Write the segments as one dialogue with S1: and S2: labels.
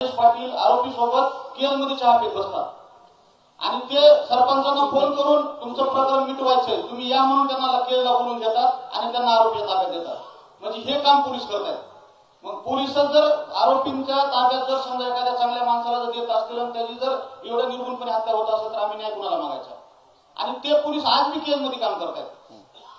S1: पाटील आरोपी सोबत केलमध्ये चहा पीत बसतात आणि ते सरपंचांना फोन करून तुमचं प्रकरण मिटवायचंय तुम्ही या म्हणून त्यांना केलला बोलून घेतात आणि त्यांना आरोपी ताब्यात देतात. म्हणजे हे काम पोलीस करतात. मग पोलिस जर आरोपींच्या ताब्यात जर समजा एखाद्या चांगल्या माणसाला जर देत असतील आणि त्याची जर एवढं निर्गुणपणे हत्या होत असेल तर आम्ही न्याय कुणाला मागायचा. आणि ते पोलीस आज बी केलमध्ये काम करतात.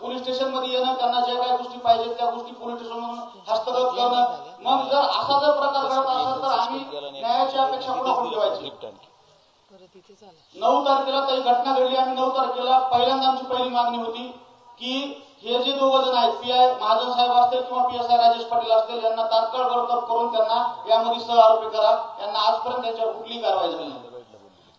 S1: पोलीस स्टेशन मध्ये येणं त्यांना ज्या काही गोष्टी पाहिजेत त्या गोष्टी पोलीस स्टेशनमधून हस्तगत करणं. मग जर असा जर प्रकार घडत असेल तर आम्ही न्यायाची अपेक्षा पुढे ठेवायची. 9 तारखेला काही घटना घडली. आम्ही 9 तारखेला पहिल्यांदा आमची पहिली मागणी होती की हे जे 2 जण आहेत पीआय महाजन साहेब असतील किंवा पीएसआय राजेश पाटील असतील यांना तात्काळ बडतर्फ करून त्यांना यामध्ये सह आरोपी करा. यांना आजपर्यंत त्यांच्यावर कुठलीही कारवाई झाली नाही.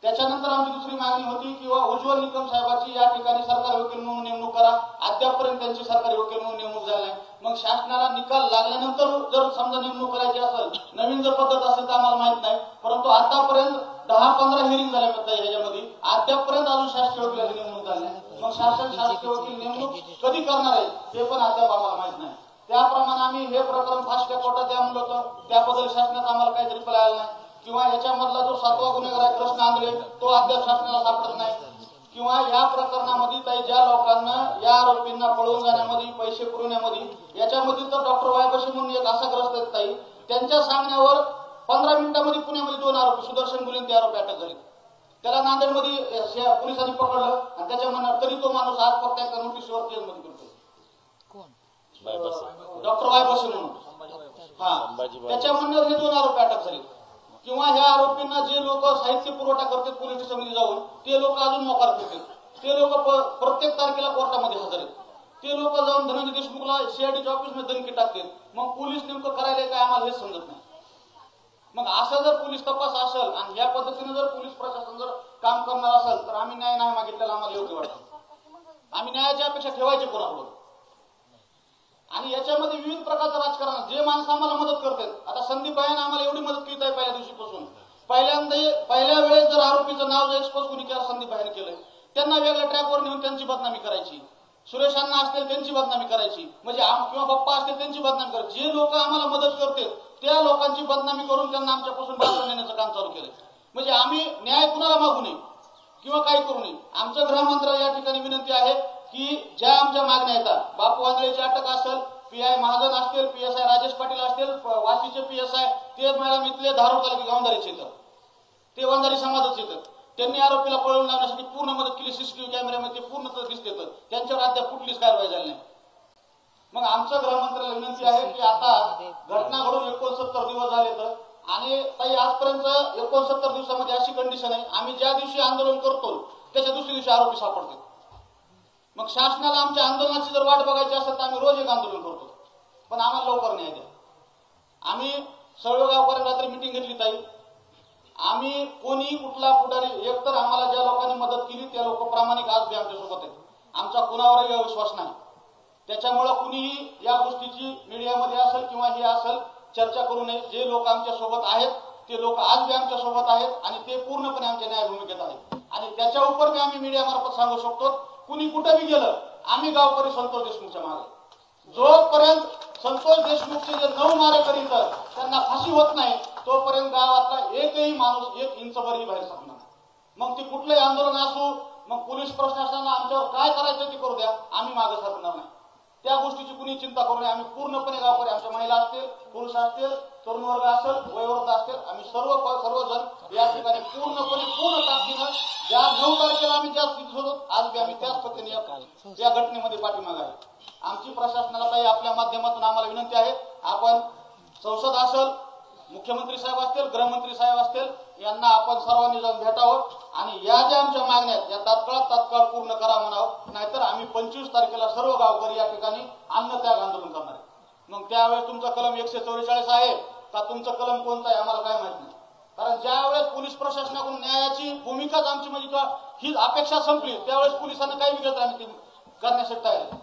S1: त्याच्यानंतर आमची दुसरी मागणी होती किंवा उज्ज्वल निकम साहेबांची या ठिकाणी सरकारी वकील म्हणून नेमणूक करा. अद्यापपर्यंत त्यांची सरकारी वकील म्हणून नेमणूक झाली नाही. मग शासनाला निकाल लागल्यानंतर जर समजा नेमणूक करायची असेल नवीन जर पद्धत असेल तर आम्हाला माहित नाही. परंतु आतापर्यंत 10-15 हिअरिंग झाल्या ह्याच्यामध्ये अद्यापपर्यंत अजून शासकीय वकिलाची नेमणूक झाली नाही. मग शासकीय वकील नेमणूक कधी करणार आहे ते पण अद्याप आम्हाला माहित नाही. त्याप्रमाणे आम्ही हे प्रकरण फास्ट ट्रॅक कोर्टात द्या म्हणलं होतं. त्याबद्दल शासनात आम्हाला काही रिप्लाय आला नाही. किंवा याच्यामधला जो 7वा गुन्हेगार आहे कृष्ण आंधळे तो अद्याप शासनाला सापडत नाही. किंवा या प्रकरणामध्ये ज्या लोकांना या आरोपींना पळवून जाण्यामध्ये पैसे पुरवण्यामध्ये याच्यामध्ये तर डॉक्टर वायबशी म्हणून एक असा ग्रस्त आहेत ताई त्यांच्या सांगण्यावर 15 मिनिटांमध्ये पुण्यामध्ये 2 आरोपी सुदर्शन गुलेन ते आरोपी अटक झाले. त्याला नांदेडमध्ये पोलिसांनी पकडलं आणि त्याच्या म्हणणार तरी तो माणूस आज फक्त एका नोटीसवर केसमध्ये करतो. डॉक्टर वायबशी म्हणून त्याच्या म्हणण्यावर हे 2 आरोपी अटक झाले. किंवा ह्या आरोपींना जे लोक साहित्य पुरवठा करतात पोलीस स्टेशनमध्ये जाऊन ते लोक अजून मोकार करतात. ते लोक प्रत्येक तारखेला कोर्टामध्ये हजर आहेत. ते लोक जाऊन धनंजय देशमुखला सीआयडीच्या ऑफिसमध्ये धमकी टाकतात. मग पोलीस नेमकं करायला काय आम्हाला हेच समजत नाही. मग असा जर पोलीस तपास असेल आणि या पद्धतीने जर पोलीस प्रशासन जर काम करणार असेल तर आम्ही न्याय नाही मागितलेला आम्हाला योग्य वाटतं. आम्ही न्यायाची अपेक्षा ठेवायची कोणाकडून. आणि याच्यामध्ये विविध प्रकारचं राजकारण जे माणसं आम्हाला मदत करतात. आता संदीप भाईने आम्हाला एवढी मदत केली आहे पहिल्या दिवशीपासून. पहिल्या वेळेस जर आरोपीचं नाव जर एक्सपोज कोणी केलं संदीप भाईने केलं त्यांना वेगळ्या ट्रॅकवर नेऊन त्यांची बदनामी करायची. सुरेश अण्णा असतील त्यांची बदनामी करायची. म्हणजे किंवा पप्पा असतील त्यांची बदनामी करायची. जे लोक आम्हाला मदत करते त्या लोकांची बदनामी करून त्यांना आमच्यापासून बाजूला नेण्याचं काम चालू केलं. म्हणजे आम्ही न्याय कुणाला मागू नये किंवा काही करू नये. आमच्या गृहमंत्र्याला या ठिकाणी विनंती आहे की ज्या आमच्या मागण्या येतात बापू आंधळेची अटक असेल पीआय महाजन असतील पीएसआय राजेश पाटील असतील वाशीचे पीएसआय ते मॅडम इथले धारूर तालुक्यात गावंधारीचे येतात ते वंजारी समाजाचे येतात. त्यांनी आरोपीला पळवून लावण्यासाठी पूर्ण मदत केली. सीसीटीव्ही कॅमेऱ्यामध्ये पूर्ण दिसते त्यांच्यावर अद्याप कुठलीच कारवाई झाली नाही. मग आमच्या गृहमंत्र्याला विनंती आहे की आता घटना घडून 69 दिवस झाले तर आणि ताई आजपर्यंत 69 दिवसामध्ये अशी कंडिशन आहे आम्ही ज्या दिवशी आंदोलन करतो त्याच्या दुसऱ्या दिवशी आरोपी सापडतात. मग शासनाला आमच्या आंदोलनाची जर वाट बघायची असेल तर आम्ही रोज एक आंदोलन करतो पण आम्हाला लवकर न्याय द्या. आम्ही सर्व गावकऱ्यांनी रात्री मिटिंग घेतली ताई. आम्ही कोणी कुठला पुढारी एकतर आम्हाला ज्या लोकांनी मदत केली त्या लोक प्रामाणिक आज बी आमच्यासोबत आहेत. आमचा कुणावरही अविश्वास नाही. त्याच्यामुळे कुणीही या गोष्टीची मीडियामध्ये असेल किंवा हे असेल चर्चा करू नये. जे लोक आमच्या सोबत आहेत ते लोक आज बी आमच्या सोबत आहेत आणि ते पूर्णपणे आमच्या न्याय भूमिकेत आहेत. आणि त्याच्या उपर बी आम्ही मीडियामार्फत सांगू शकतो कुणी कुठेही गेलं आम्ही गावकरी संतोष देशमुखच्या मागे. जोपर्यंत संतोष देशमुखचे जे 9 मारेकरी त्यांना फाशी होत नाही तोपर्यंत गावातला एकही माणूस 1 इंचभरही बाहेर सांगणार नाही. मग ती कुठलंही आंदोलन असो मग पोलीस प्रशासनाला आमच्यावर काय करायचं ते करू द्या आम्ही मागे सरकणार नाही. त्या गोष्टीची कुणी चिंता करू नये. आम्ही पूर्णपणे गावकरी आमच्या महिला असतील पुरुष असतील तरुण वर्ग असेल वयोवृद्ध असतील आम्ही सर्वजण या ठिकाणी पूर्ण ताकदीनं ज्या 9 तारखेला आम्ही ज्या स्थितीत होतो आज बी आम्ही त्याच पद्धतीने या घटनेमध्ये पाठीमागे आहे. आमची प्रशासनाला काही आपल्या माध्यमातून आम्हाला विनंती आहे आपण संसद असेल मुख्यमंत्री साहेब असतील गृहमंत्री साहेब असतील यांना आपण सर्वांनी जाऊन भेटावं आणि या ज्या आमच्या मागण्या आहेत या तात्काळ पूर्ण करा म्हणावं. नाहीतर आम्ही 25 तारखेला सर्व गावकरी या ठिकाणी अन्नत्याग आंदोलन करणार आहे. मग त्यावेळेस तुमचा कलम 144 आहे का तुमचं कलम कोणतं आहे आम्हाला काय माहित नाही. कारण ज्या वेळेस पोलीस प्रशासनाकडून न्यायाची भूमिकाच आमची म्हणजे ही अपेक्षा संपली त्यावेळेस पोलिसांना काही विगत आम्ही करण्यासाठी तयार आहे.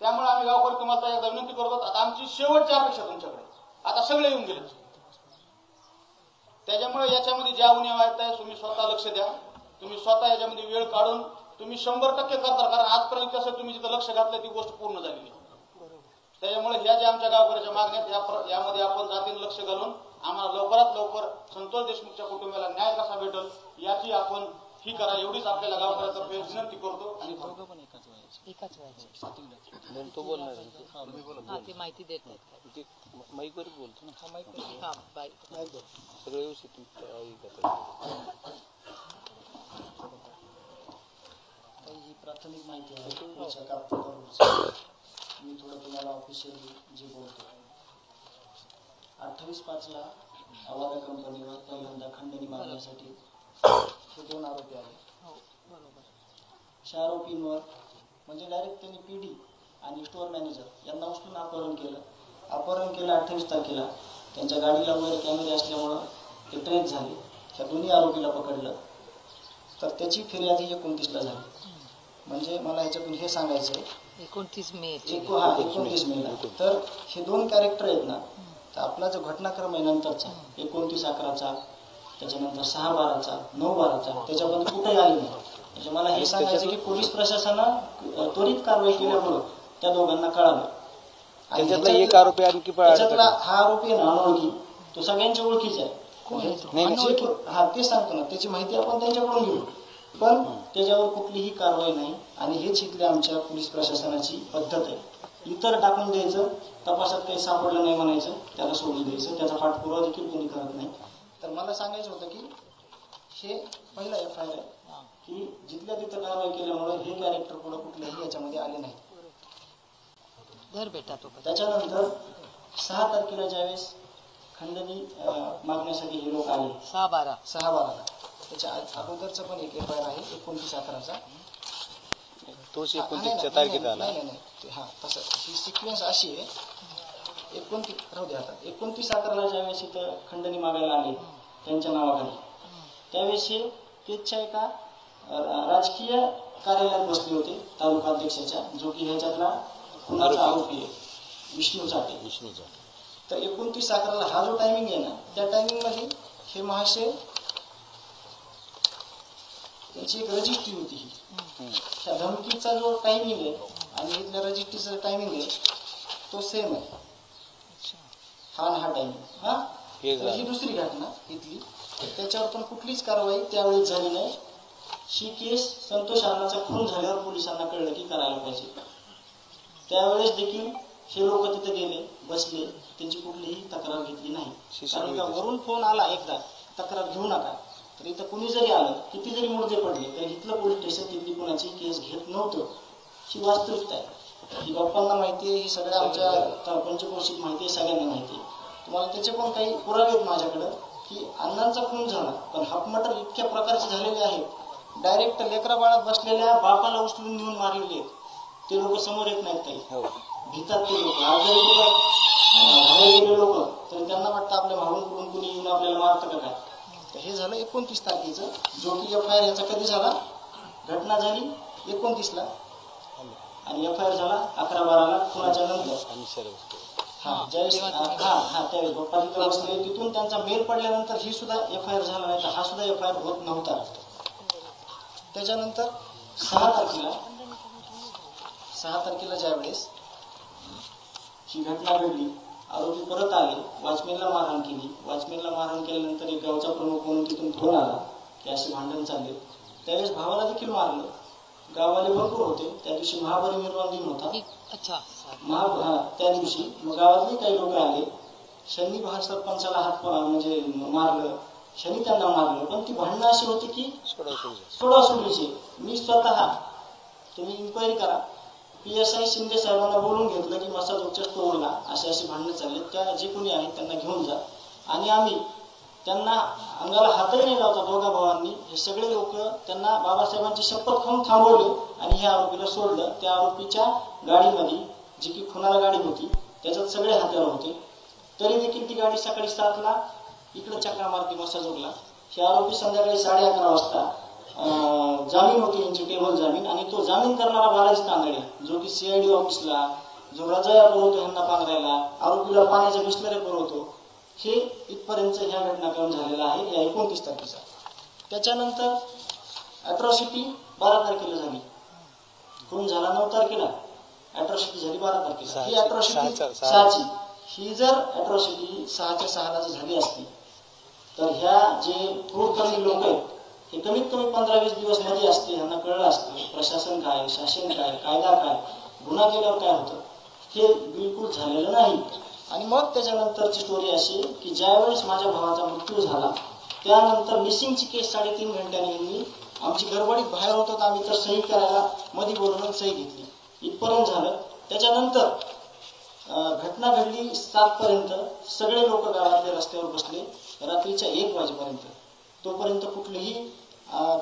S1: त्यामुळे आम्ही गावकरी तुम्हाला एकदा विनंती करतो आता आमची शेवटची अपेक्षा तुमच्याकडे आता सगळे येऊन गेले. त्याच्यामुळे याच्यामध्ये ज्या उणीवा आहेत तुम्ही स्वतः लक्ष द्या. तुम्ही स्वतः याच्यामध्ये वेळ काढून तुम्ही 100% करता. कारण आजपर्यंत कसं तुम्ही जिथं लक्ष घातलं ती गोष्ट पूर्ण झालेली. त्याच्यामुळे ह्या ज्या आमच्या गावकऱ्याच्या मागण्या यामध्ये आपण जातीने लक्ष घालून आम्हाला लवकरात लवकर संतोष देशमुखच्या कुटुंबाला न्याय कसा भेटल याची आपण ही करा एवढीच आपल्याला गावकऱ्यातर्फे विनंती करतो. आणि
S2: एकाच व्हायचे तो बोलणार ते माहिती देत नाही माईकवरच बोलतो ना सगळं व्यवस्थित
S3: ही प्राथमिक माहिती आहे. मी थोडं तुम्हाला ऑफिशियली जे बोलतो 28/5 आवारा कंपनीवर पहिल्यांदा खंडणी मागण्यासाठी हे 2 आरोपी आले. अशा आरोपींवर म्हणजे डायरेक्ट त्यांनी PD आणि स्टोअर मॅनेजर यांना उचलून अपहरण केलं 28 तारखेला. त्यांच्या गाडीला वगैरे कॅमेरे असल्यामुळं ते ट्रेस झाले. त्या दोन्ही आरोपीला पकडलं तर त्याची फिर्याद ही 29ला झाली. म्हणजे मला ह्याच्यातून हे सांगायचं आहे
S2: 29 मे
S3: 29 मेला. तर हे 2 कॅरेक्टर आहेत ना, तर आपला जो घटनाक्रम आहे नंतरचा 29/11चा, त्याच्यानंतर 6/12चा, 9/12चा, त्याच्याबद्दल कुठेही आले नाही. म्हणजे मला हे सांगायचं की पोलीस प्रशासनानं त्वरित कारवाई केल्यामुळं त्या दोघांना कळालं.
S2: एक आरोपी आणखी
S3: त्याच्यातला हा आरोपी आहे ना अनोळखी, तो सगळ्यांच्या ओळखीचा आहे. हा ते सांगतो ना, त्याची माहिती आपण त्यांच्याकडून घेऊ, पण त्याच्यावर कुठलीही कारवाई नाही. आणि हेच इथली आमच्या पोलीस प्रशासनाची पद्धत आहे. इतर टाकून द्यायचं, तपासात काही सापडलं नाही म्हणायचं, त्याला सोडून द्यायचं, त्याचा पाठपुरावा देखील कोणी करत नाही. तर मला सांगायचं होतं की हे पहिला FIR आहे की जिथल्या तिथं कारवाई केल्यामुळे हे कॅरेक्टर पुढे कुठल्याही याच्यामध्ये आले नाही. त्याच्यानंतर 6 तारखेला ज्यावेळेस खंडणी मागण्यासाठी हे लोक आले 6/12ला, त्याच्या अगोदरचा पण एक FIR आहे 29/11चा.
S2: तोच 29च्या तारखेत आला.
S3: नाही हा तसं ही सिक्वेन्स अशी आहे. 29 राहू दे आता. 29/11ला ज्यावेळेस इथं खंडणी मागायला आले त्यांच्या नावाखाली, त्यावेळेस हे तेजच्या एका राजकीय कार्यालयात बसले होते तालुका अध्यक्षाच्या, जो की ह्याच्यातला खुनाचा आरोपी आहे विष्णू चाटे. तर 29/11ला हा जो टायमिंग आहे ना, त्या टायमिंग मध्ये हे महाशय त्याची एक रजिस्ट्री होती. ही त्या धमकीचा जो टायमिंग आहे आणि इथल्या रजिस्ट्रीचा टायमिंग आहे तो सेम आहे. हा टायमिंग हा. ही दुसरी घटना इथली. त्याच्यावर पण कुठलीच कारवाई त्यावेळेस झाली नाही. ही केस संतोष अण्णाचा खून झाल्यावर पोलिसांना कळलं की करायला पाहिजे. त्यावेळेस देखील हे लोक तिथे गेले, बसले, त्यांची कुठलीही तक्रार घेतली नाही. कारण का वरून फोन आला एकदा तक्रार घेऊ नका, तर इथं कुणी जरी आलं, किती जरी मुर्दे पडले, तर इथलं पोलीस स्टेशन तिथली कोणाची केस घेत नव्हतं. ही वास्तविकता आहे. ही गप्पांना माहिती आहे, ही सगळ्या आमच्या पंचक्रोशीत माहिती आहे, सगळ्यांना माहिती आहे. तुम्हाला त्याचे पण काही पुरावे आहेत माझ्याकडं की अण्णांचा खून झाला, पण हाफमटर इतक्या प्रकारचे झालेले आहेत. डायरेक्ट लेकरा बाळात बसलेल्या बापाला उचलून नेऊन मारलेले आहेत. ते लोक समोर येत नाहीत काही, भीतात ते लोक. आज जरी कुठं गेले लोक तर त्यांना वाटतं आपल्या भाऊंकडून कुणी येऊन आपल्याला मारतं का काय. तर हे झालं 29 तारखेचं, जो की FIR याचा कधी झाला, घटना झाली 29ला आणि FIR झाला 11/12ला खुनाच्या नंतर. ज्यावेळेस त्यावेळेस बाप्पा तिथं बसले, तिथून त्यांचा मेल पडल्यानंतर ही सुद्धा FIR झाला नाही, तर हा सुद्धा FIR होत नव्हता. त्याच्यानंतर 6 तारखेला ज्यावेळेस ही घटना घडली, आरोपी परत आले, वॉचमॅनला मारहाण केली. वॉचमॅनला मारहाण केल्यानंतर एक गावचा प्रमुख म्हणून तिथून फोन आला की असे भांडण चालले. त्यावेळेस भावाला देखील मारलं. गाववाले भरपूर होते. त्या दिवशी महापरिनिर्वाण दिन होता. त्या दिवशी मग गावातले काही लोक आले. शनी सरपंचाला हात म्हणजे मारलं, शनी त्यांना मारलं. पण ती भांडणं अशी होती की सोडासोडीची. मी स्वतः, तुम्ही इन्क्वायरी करा, PSI शिंदे साहेबांना बोलून घेतलं की मसा चौकच्या स्टोअरला असे भांडणं चालले, त्या जे कोणी आहेत त्यांना घेऊन जा. आणि आम्ही त्यांना अंगाला हातही नाही लावता दोघा भावांनी. हे सगळे लोक त्यांना बाबासाहेबांची शपथ खाऊन थांबवले आणि ह्या आरोपीला सोडलं. त्या आरोपीच्या गाडीमध्ये, जी की खुनाला गाडी होती, त्याच्यात सगळे हत्यार होते. तरी देखील ती गाडी सकाळी 7ला इकडे चक्रा मारती मसाजोगला. हे आरोपी संध्याकाळी 11:30 वाजता जामीन होती यांची, टेबल जामीन. आणि तो जामीन करणारा बालाजी तांदळे, जो की CID ऑफिसला, जो रजाया पुरवतो ह्यांना पांघरायला, आरोपीला पाण्याच्या बिस्लऱ्या पुरवतो, हे इथपर्यंत ह्या घटनाक्रम झालेला आहे या 29 तारखेचा. त्याच्यानंतर अॅट्रॉसिटी 12 तारखेला झाली. खून झाला 9 तारखेला, अॅट्रॉसिटी झाली 12 तारखेला. ही अॅट्रॉसिटी 6ची, ही जर अॅट्रॉसिटी 6च्या 6ला जर झाली असती तर ह्या जे क्रूरकर्मी लोक आहेत हे कमीत कमी 15-20 दिवस मध्ये असते, ह्यांना कळलं असतं प्रशासन काय, शासन काय, कायदा काय, गुन्हा केल्यावर काय होतं, हे बिलकुल झालेलं नाही. आणि मग त्याच्यानंतरची स्टोरी अशी की ज्यावेळेस माझ्या भावाचा मृत्यू झाला त्यानंतर मिसिंगची केस 3.5 घंट्याने यांनी आमची गडबडीत बाहेर होतो तर आम्ही तर सही करायला मध्ये बोलून सही घेतली, इथपर्यंत झालं. त्याच्यानंतर घटना घडली 7 पर्यंत. सगळे लोक गावातल्या रस्त्यावर बसले रात्रीच्या 1 वाजेपर्यंत. तोपर्यंत कुठलीही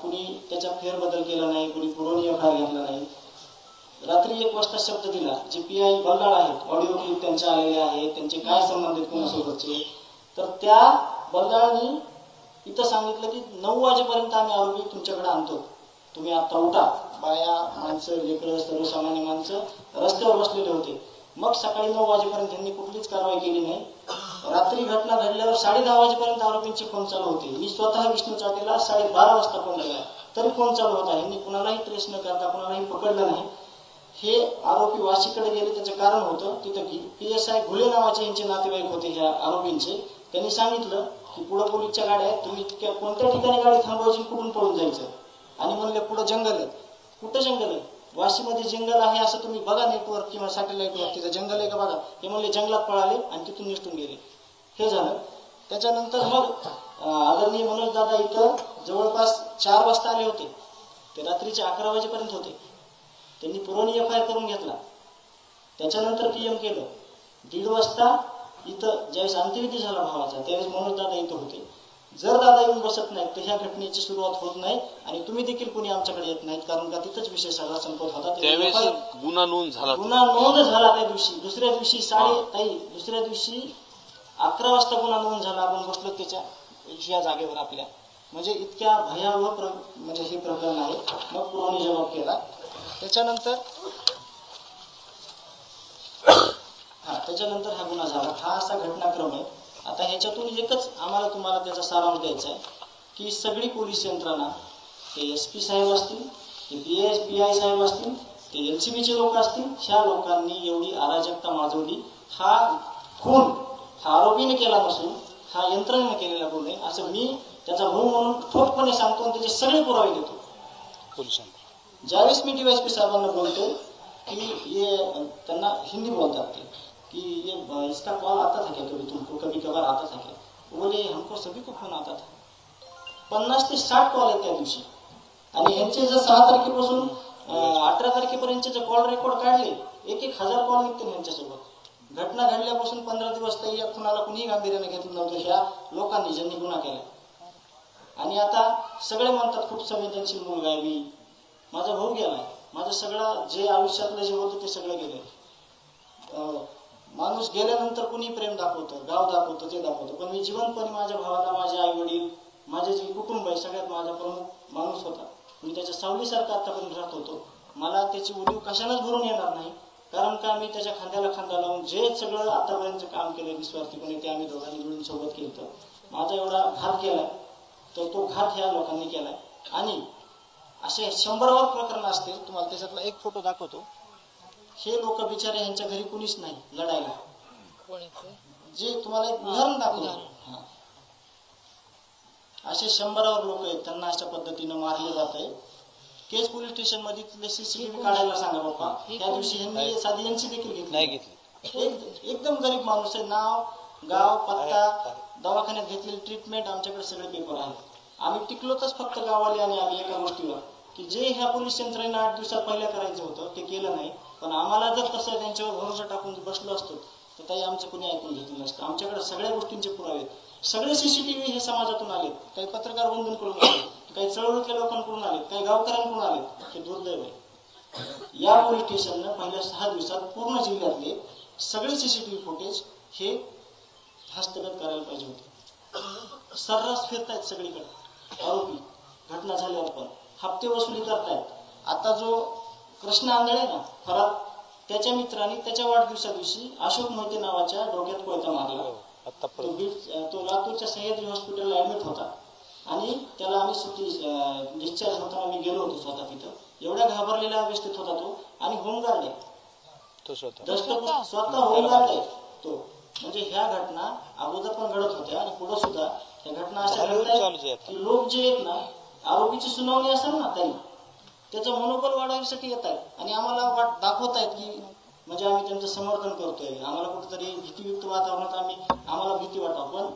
S3: कुणी त्याचा फेरबदल केला नाही, कुणी पुरवणी एफआयआर घेतला नाही. रात्री 1 वाजता शब्द दिला, जे PI बल्लाळ आहेत, ऑडिओ क्लिप त्यांच्या आलेले आहेत, त्यांचे काय संबंध आहेत कोणासोबतचे, तर त्या बल्लाळांनी इथं सांगितलं की 9 वाजेपर्यंत आम्ही आरोपी तुमच्याकडे आणतो, तुम्ही आता उठा. बाया, माणसं, लेकरं, सर्वसामान्य माणसं रस्त्यावर बसलेले होते. मग सकाळी 9 वाजेपर्यंत त्यांनी कुठलीच कारवाई केली नाही. रात्री घटना घडल्यावर 10:30 वाजेपर्यंत आरोपींचे फोन चालू होते. मी स्वतः विष्णू चाटेला 12:30 वाजता फोन केला तरी फोन चालू होता. यांनी कुणालाही ट्रेस न करता कुणालाही पकडलं नाही. हे आरोपी वाशीकडे गेले त्याचं कारण होतं तिथं की PSI घुले नावाचे यांचे नातेवाईक होते ह्या आरोपींचे. त्यांनी सांगितलं की पुढं पोलीसच्या गाड्या आहेत, तुम्ही कोणत्या ठिकाणी गाडी थांबवायची, कुठून पळून जायचं. आणि म्हणले पुढं जंगल आहे. कुठं जंगल आहे? वाशीमध्ये जंगल आहे असं तुम्ही बघा नेटवर्क किंवा सॅटेलाईटवर, तिथं जंगल आहे का बघा. हे म्हणले जंगलात पळाले आणि तिथून निसटून गेले. हे झालं. त्याच्यानंतर मग आदरणीय मनोज दादा इथं जवळपास 4 वाजता आले होते, ते रात्रीचे 11 वाजेपर्यंत होते. त्यांनी पुरवणी एफआयआर करून घेतला. त्याच्यानंतर PM केलं. 1:30 वाजता इथं ज्यावेळेस अंत्यविधी झाला भावाचा त्यावेळेस मनोज दादा इथं होते. जर दादा येऊन बसत नाहीत तर ह्या घटनेची सुरुवात होत नाही आणि तुम्ही देखील कोणी आमच्याकडे येत नाहीत, कारण का तिथंच विषय सगळा संपत होता.
S2: गुन्हा नोंद झाला
S3: त्या दिवशी. दुसऱ्या दिवशी 11 वाजता गुन्हा नोंद झाला. आपण बसलो त्याच्या ह्या जागेवर आपल्या, म्हणजे इतक्या भयावह म्हणजे हे प्रकरण आहे. मग पुरवणी जबाब केला. त्याच्यानंतर हा गुन्हा झाला. हा असा घटनाक्रम आहे. आता ह्याच्यातून एकच आम्हाला तुम्हाला त्याचा सारांश द्यायचा आहे की सगळी पोलीस यंत्रणा, ते SP साहेब असतील, ते PI साहेब असतील, ते LCBचे लोक असतील, ह्या लोकांनी एवढी अराजकता माजवली. हा खून हा आरोपीने केला नसून हा यंत्रणेने केलेला गुन्हा आहे असं मी त्याचा भाऊ म्हणून ठोकपणे सांगतो आणि त्याचे सगळे पुरावे देतो पोलिसांना. ज्यावेळेस मी DYSP साहेबांना बोलतो कि ये त्यांना हिंदी बोलतात ते कि ये इसका कॉल आता था क्या कभी तुमको, कभी कभार आता था क्या, बोले हमको सभी को फोन आता था. 50 ते 60 कॉल आहेत त्या दिवशी. आणि ह्यांचे जर 6 तारखेपासून 18 तारखेपर्यंतचे जे कॉल रेकॉर्ड काढले 1,000 कॉल निघते ह्यांच्यासोबत. घटना घडल्यापासून 15 दिवस तरी या कुणाला कुणीही गांभीर्याने घेतलं नव्हतं ह्या लोकांनी ज्यांनी गुन्हा केला. आणि आता सगळे म्हणतात खूप संवेदनशील मुलगा आहे मी, माझा भाऊ गेलाय, माझं सगळं जे आयुष्यातलं जे होतं ते सगळं गेलं. माणूस गेल्यानंतर कुणी प्रेम दाखवतं, गाव दाखवतं, ते दाखवतं, पण मी जिवंतपणे माझ्या भावाला, माझे आई वडील, माझे जे कुटुंब आहे सगळ्यात माझा प्रमुख माणूस होता. मी त्याच्या सावलीसारखा आतापर्यंत राहत होतो. मला त्याची उदीव कशालाच भरून येणार नाही, कारण का मी त्याच्या खांद्याला खांदा लावून जे सगळं आतापर्यंत काम केलं निस्वार्थीपणे ते आम्ही दोघांनी मिळून सोबत केलं. माझा एवढा घात केलाय तर तो घात ह्या लोकांनी केलाय. आणि असे 100वर प्रकरण असतील. तुम्हाला त्याच्यातला एक फोटो दाखवतो. हे लोक बिचारे यांच्या घरी कुणीच नाही लढायला. जे तुम्हाला एक उदाहरण दाखवतो. असे 100वर लोक आहेत, त्यांना अशा पद्धतीनं मारले जात आहे. केज पोलीस स्टेशन मध्ये तिथले CCTV काढायला सांगा बाप्पा. त्या दिवशी यांनी साधी यांची देखील घेतली. एकदम गरीब माणूस आहे. नाव, गाव, पत्ता, दवाखान्यात घेतलेली ट्रीटमेंट, आमच्याकडे सगळे पेपर आहेत. आम्ही टिकलोच फक्त गावाले आणि आम्ही एका गोष्टीवर की जे ह्या पोलीस यंत्रणेला 8 दिवसात पहिल्या करायचं होतं ते केलं नाही. पण आम्हाला जर तसं त्यांच्यावर भरोसा टाकून बसलो असतो तर ताई आमचं कुणी ऐकून घेतलं नसतं. आमच्याकडे सगळ्या गोष्टींचे पुरावे आहेत. सगळे CCTV हे समाजातून आलेत. काही पत्रकार बंधूंकडून आले, काही चळवळीतल्या लोकांकडून आलेत, काही गावकऱ्यांकडून आलेत. हे दुर्दैव आहे. या पोलीस स्टेशननं पहिल्या 6 दिवसात पूर्ण जिल्ह्यातले सगळे CCTV फुटेज हे हस्तगत करायला पाहिजे होते. सर्रास फिरतायत सगळीकडे आरोपी. घटना झाल्यावर पण हप्ते वसुली करतायत. आता जो कृष्ण आंधळे ना फरार, त्याच्या मित्रांनी त्याच्या वाढदिवसा दिवशी अशोक मोहिते नावाच्या डोक्यात कोयता मारला. तो लातूरच्या सह्याद्री हॉस्पिटलला ऍडमिट होता आणि त्याला आम्ही डिस्चार्ज होताना मी गेलो होतो स्वतः तिथं. एवढ्या घाबरलेल्या अवस्थेत होता तो. आणि होमगार्ड आहे तो, स्वतः होमगार्ड आहे तो. म्हणजे ह्या घटना अगोदर पण घडत होत्या आणि पुढे सुद्धा ह्या घटना अशा घडतात की लोक जे आहेत ना, आरोपीची सुनावणी असेल ना ताई, त्याचं मनोबल वाढवण्यासाठी येत आहेत आणि आम्हाला दाखवत आहेत की म्हणजे आम्ही त्यांचं समर्थन करतोय, आम्हाला कुठेतरी भीतीयुक्त वातावरणात आम्हाला भीती वाटावं. पण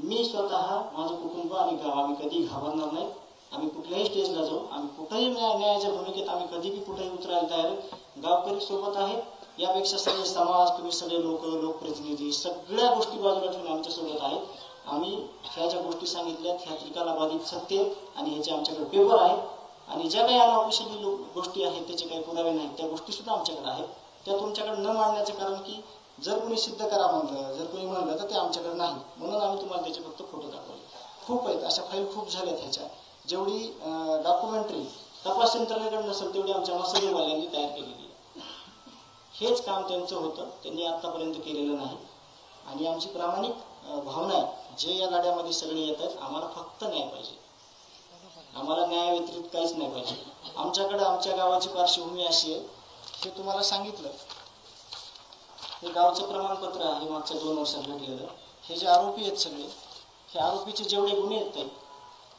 S3: मी स्वतः, माझे कुटुंब आणि गाव आम्ही कधी घाबरणार नाही. आम्ही कुठल्याही स्टेजला जाऊ, आम्ही कुठेही न्यायाच्या भूमिकेत आम्ही कधीही कुठेही उतरायला तयार आहे. गावकरी सोबत आहे, यापेक्षा सगळे समाज, तुम्ही सगळे लोकप्रतिनिधी सगळ्या गोष्टी बाजूला ठेवून आमच्या सोबत आहेत. आम्ही ह्या ज्या गोष्टी सांगितल्यात ह्या त्रिकालाबाधित सत्य आणि ह्याचे आमच्याकडे पेपर आहेत आणि ज्या काही अनऑफिशियली गोष्टी आहेत त्याचे काही पुरावे नाहीत त्या गोष्टी सुद्धा आमच्याकडे आहेत. त्या तुमच्याकडे न मांडण्याचं कारण की जर कोणी सिद्ध करा म्हणलं, जर कोणी म्हणलं तर ते आमच्याकडे नाही, म्हणून आम्ही तुम्हाला त्याचे फक्त फोटो दाखवले. खूप आहेत अशा फाईल, खूप झाल्यात ह्याच्या. जेवढी डॉक्युमेंटरी तपास यंत्रणेकडे नसेल तेवढी आमच्या मसुदेवाल्यांनी तयार केलेली आहे. हेच काम त्यांचं होतं, त्यांनी आतापर्यंत केलेलं नाही. आणि आमची प्रामाणिक भावना आहे, जे या लढ्यामध्ये सगळे येत आहेत, आम्हाला फक्त न्याय पाहिजे. आम्हाला न्याय व्यतिरिक्त काहीच नाही पाहिजे. आमच्याकडे आमच्या गावाची पार्श्वभूमी अशी आहे, हे तुम्हाला सांगितलं. हे गावचं प्रमाणपत्र आहे मागच्या 2 वर्षात भेटलेलं. हे जे आरोपी आहेत सगळे, हे आरोपीचे जेवढे गुन्हे आहेत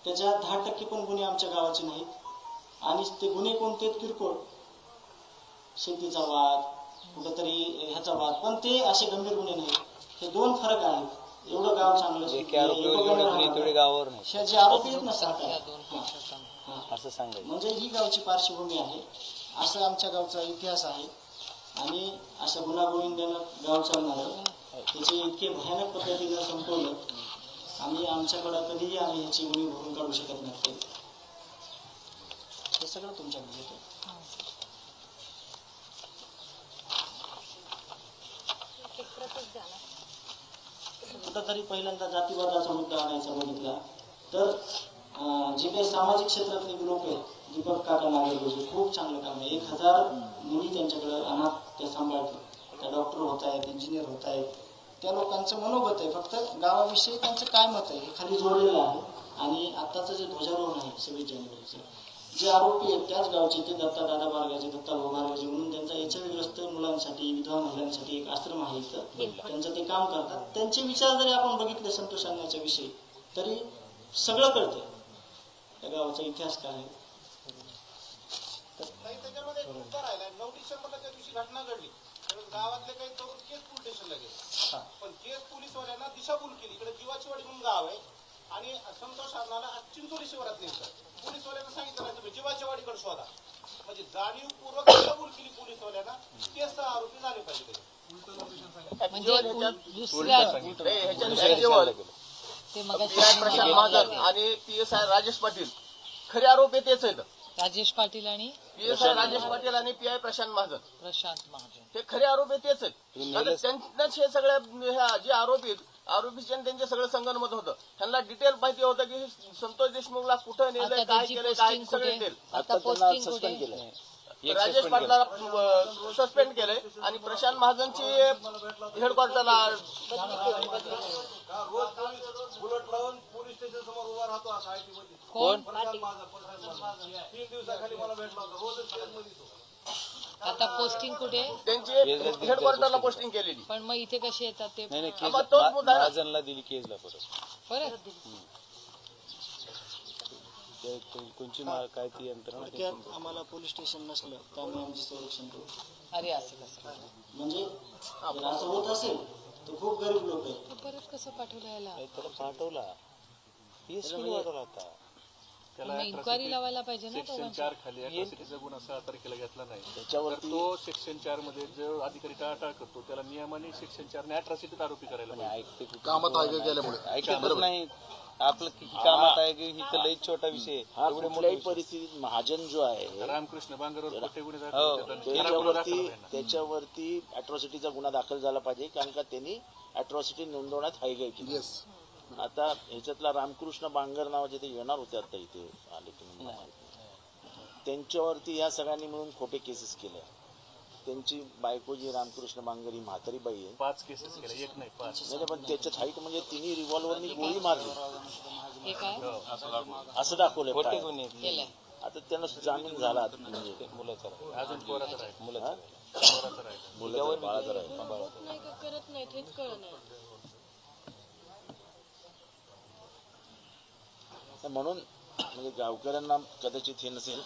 S3: त्याच्या 10% पण गुन्हे आमच्या गावाचे नाहीत. आणि ते गुन्हे कोणते आहेत? किरकोळ, शेतीचा वाद, कुठंतरी ह्याचा वाद, पण ते असे गंभीर गुन्हे नाहीत. हे 2 फरक आहेत. एवढं गाव चांगलं
S2: गावावर
S3: नाही. जे आरोपी आहेत ना सरकार,
S2: असं सांगायचं
S3: म्हणजे ही गावची पार्श्वभूमी आहे, असं आमच्या गावचा इतिहास आहे. आणि असं गुन्हागोविंदानं गाव चालणारं त्याचे इतके भयानक पद्धतीनं संपवलं. आम्ही आमच्याकडं कधीही आम्ही ह्याची उणीव भरून काढू शकत नाही. हे सगळं तुमच्याकडे येतं. कुठंतरी पहिल्यांदा जातीवादाचा मुद्दा आणायचा बघितला तर जे काही सामाजिक क्षेत्रातले लोक आहेत, दीपक काका नागेगोजे, खूप चांगलं काम आहे. 1000 मुली त्यांच्याकडे अनाथ त्या सांभाळतात, त्या डॉक्टर होत आहेत, इंजिनियर होत आहेत. त्या लोकांचं मनोगत आहे, फक्त गावाविषयी त्यांचं काय मत आहे हे खाली जोडलेलं आहे. आणि आत्ताचं जे ध्वजारोहण आहे 26 जानेवारीचं, जे आरोपी आहेत त्याच गावचे, ते दत्ता दादा बारगाजे, दत्ता भाऊ बारगाजे म्हणून त्यांचा एचआयव्हीग्रस्त मुलांसाठी, विधवा महिलांसाठी एक आश्रम आहे इथं, त्यांचं ते काम करतात. त्यांचे विचार जरी आपण बघितले संतोष अण्णाच्या विषयी तरी सगळं कळतं त्या गावाचा इतिहास काय आहे.
S4: त्याच्यामध्ये एक मुद्दा राहिला. 9 डिसेंबरला त्या दिवशी घटना घडली, गावातले काही तरुण केस पोलीस स्टेशनला गेले, पण केस पोलीसवाल्यांना दिशाभूल केली. इकडे जीवाचीवाडी म्हणून गाव आहे आणि संतोष अण्णाला चिंचोली शिवारात नेलं. पोलीसवाल्यांना सांगितलं नाही तुम्ही जीवाचीवाडीकडे शोधा, म्हणजे जाणीवपूर्वक दिशाभूल केली पोलीसवाल्यांना. केस आरोपी झाले पाहिजे.
S5: प्रशांत महाजन आणि PSI राजेश पाटील खरे आरोपी तेच आहेत.
S6: राजेश पाटील आणि
S5: PSI राजेश पाटील आणि PI प्रशांत महाजन हे खरे आरोपी तेच आहेत. त्यांनाच हे सगळ्या जे आरोपीचे त्यांचे सगळं संगनमत होतं. त्यांना डिटेल माहिती होतं की संतोष देशमुखला कुठं नेलं, काय केलं, काय सगळं डिटेल. राजेश पाटलाला सस्पेंड केलंय आणि प्रशांत महाजनची हेडक्वार्टरला
S4: बुलेट लावून पोलीस स्टेशन समोर उभा राहतो असा आहे.
S6: कोण?
S4: 3 दिवसाखाली मला भेटला होता. रोजच केसमध्ये
S6: आता पोस्टिंग कुठे?
S5: त्यांची हेडक्वार्टरला पोस्टिंग केलेली.
S6: पण मग इथे कशी येतात ते?
S5: तोच मुद्दा
S2: महाजनला दिली केसला
S6: परत
S2: कोणची काय ती यंत्रणा.
S3: आम्हाला पोलीस स्टेशन नसलं त्यामुळे आमचे संरक्षण करू.
S6: अरे असं कसं
S3: म्हणजे असं होत असेल तर खूप गरीब लोक आहेत.
S6: परत कसं पाठवलं याला?
S2: पाठवला होता
S6: त्याला इन्क्वायरी लावायला पाहिजे ना.
S7: सेक्शन 4 खाली अॅट्रॉसिटीचा गुन्हा 6 तारखेला घेतला नाही, त्याच्यावर तो सेक्शन 4 मध्ये जो अधिकारी टाळाटाळ करतो त्याला नियमाने सेक्शन 4 ने अॅट्रॉसिटीत आरोपी करायला पाहिजे.
S2: कामात आहे गेल्यामुळे ऐकतच नाही. आपलं कामात आहे की ही तर लई छोटा विषय. एवढे मोठी परिस्थितीत महाजन जो आहे
S7: रामकृष्ण बांगरवर खोटे गुन्हे
S2: त्याच्यावरती अॅट्रॉसिटीचा गुन्हा दाखल झाला पाहिजे, कारण का त्यांनी अॅट्रॉसिटी नोंदवण्यात हायगाई केली. आता ह्याच्यातला रामकृष्ण बांगर नावाचे ते येणार होते, आता इथे आले की त्यांच्यावरती या सगळ्यांनी मिळून खोटे केसेस केले. त्यांची बायको जी रामकृष्ण बांगर ही म्हातारी बाई आहे,
S7: 5 केसेस केले, 1 नाही 5.
S2: नाही पण त्याच्यात हाईट म्हणजे तिन्ही रिव्हॉल्वरनी गोळी मारली असं दाखवलंय. आता त्यांना जामीन झाला म्हणजे मुलाचा
S7: अजून पोराचा राहील.
S2: मुलावर बाळाचा राहील.
S6: आहेत हेच कळलं नाही.
S2: म्हणून म्हणजे गावकऱ्यांना कदाचित हे नसेल.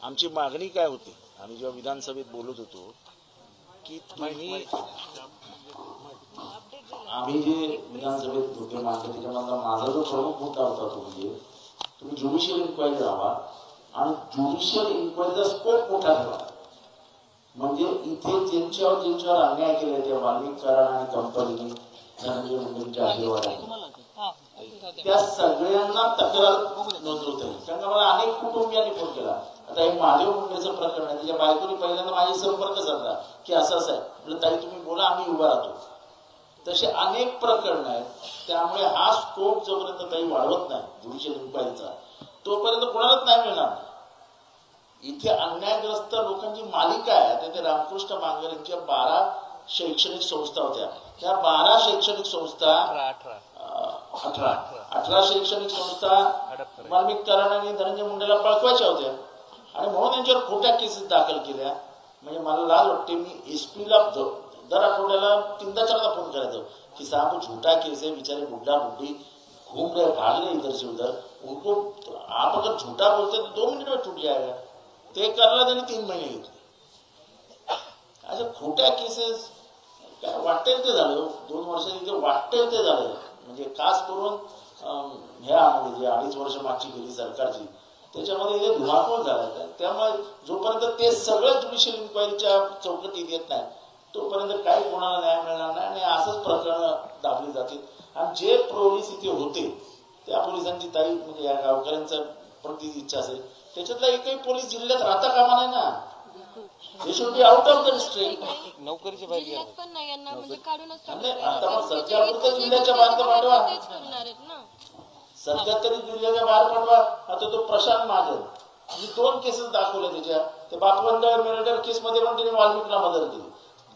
S2: आमची मागणी काय होती, आम्ही जेव्हा विधानसभेत बोलत होतो की तुम्ही आम्ही जे विधानसभेत मुद्दे मांडले त्याच्यामधला माझा जो प्रमुख मुद्दा होता तो म्हणजे तुम्ही ज्युडिशियल इन्क्वायरी लावा आणि ज्युडिशियल इन्क्वायरीचा स्कोप मोठा ठेवा. म्हणजे इथे ज्यांच्यावर अन्याय केले त्या वाल्मिक कराड आणि कंपनीने धनंजय मुंडेंच्या आशीर्वादाने त्या सगळ्यांना तक्रार नोंदवता येईल. कारण मला अनेक कुटुंबियांनी फोन केला. आता हे महादेव मुंडेचं प्रकरण आहे, त्याच्या बायकोनी पहिल्यांदा माझी संपर्क साधला की असं आहे. म्हणजे ताई तुम्ही बोला, आम्ही उभा राहतो. तसे अनेक प्रकरण आहेत. त्यामुळे हा स्कोप जोपर्यंत काही वाढवत नाही ज्युडिशियल इन्क्वायरीचा तोपर्यंत कोणालाच नाही मिळणार. इथे अन्यायग्रस्त लोकांची मालिका आहे. आता ते रामकृष्ण बांगर यांच्या 12 शैक्षणिक संस्था होत्या. त्या 12 शैक्षणिक संस्था 18 शैक्षणिक संस्था वाल्मिक कराड आणि धनंजय मुंडेला पळकवायच्या होत्या आणि म्हणून त्यांच्यावर खोट्या केसेस दाखल केल्या. म्हणजे मला लाज वाटते, मी एसपीला दर आठवड्याला 3-4दा फोन करायचो कि साहब वो झूठा केस है, बेचारे बुढ़ा बुढ़ी घूम रहे भाग रहे इधर से उधर, उनको आप अगर झूठा बोलते तो 2 मिनट में टूट जाएगा. ते करायला त्यांनी 3 महिने घेतले. अशा खोट्या केसेस काय वाटेल ते झालं. 2 वर्षात इथे वाटेल ते झालं. म्हणजे खास करून ह्या म्हणजे जे 2.5 वर्ष मागची गेली सरकारची त्याच्यामध्ये इथे धुमाकूळ झाला. त्यामुळे जोपर्यंत ते सगळं ज्युडिशियल इन्क्वायरीच्या चौकटीत येत नाही तोपर्यंत काही कोणाला न्याय मिळणार नाही आणि असंच प्रकरण दाबली जातील. आणि जे पोलीस इथे होते त्या पोलिसांची ताई म्हणजे या गावकऱ्यांचा प्रति इच्छा असेल त्याच्यातला एकही पोलीस जिल्ह्यात राहता कामा नाही ना. They should be out of the district.
S7: नोकरीच्या बाहेर
S6: जिल्ह्यात पण नाही यांना म्हणजे काढूनच
S1: आता मग सध्यापुरतं जिल्ह्याच्या बाहेर पाठवा.
S6: तेच करणार आहेत ना.
S1: सध्या तरी जिल्ह्याच्या बाहेर पाठवा. आता तो प्रशांत महाजन मी 2 केसेस दाखवल्या त्याच्या. ते बापवंडर मिरटर केस मध्ये पण त्यांनी वाल्मिकला मदत केली.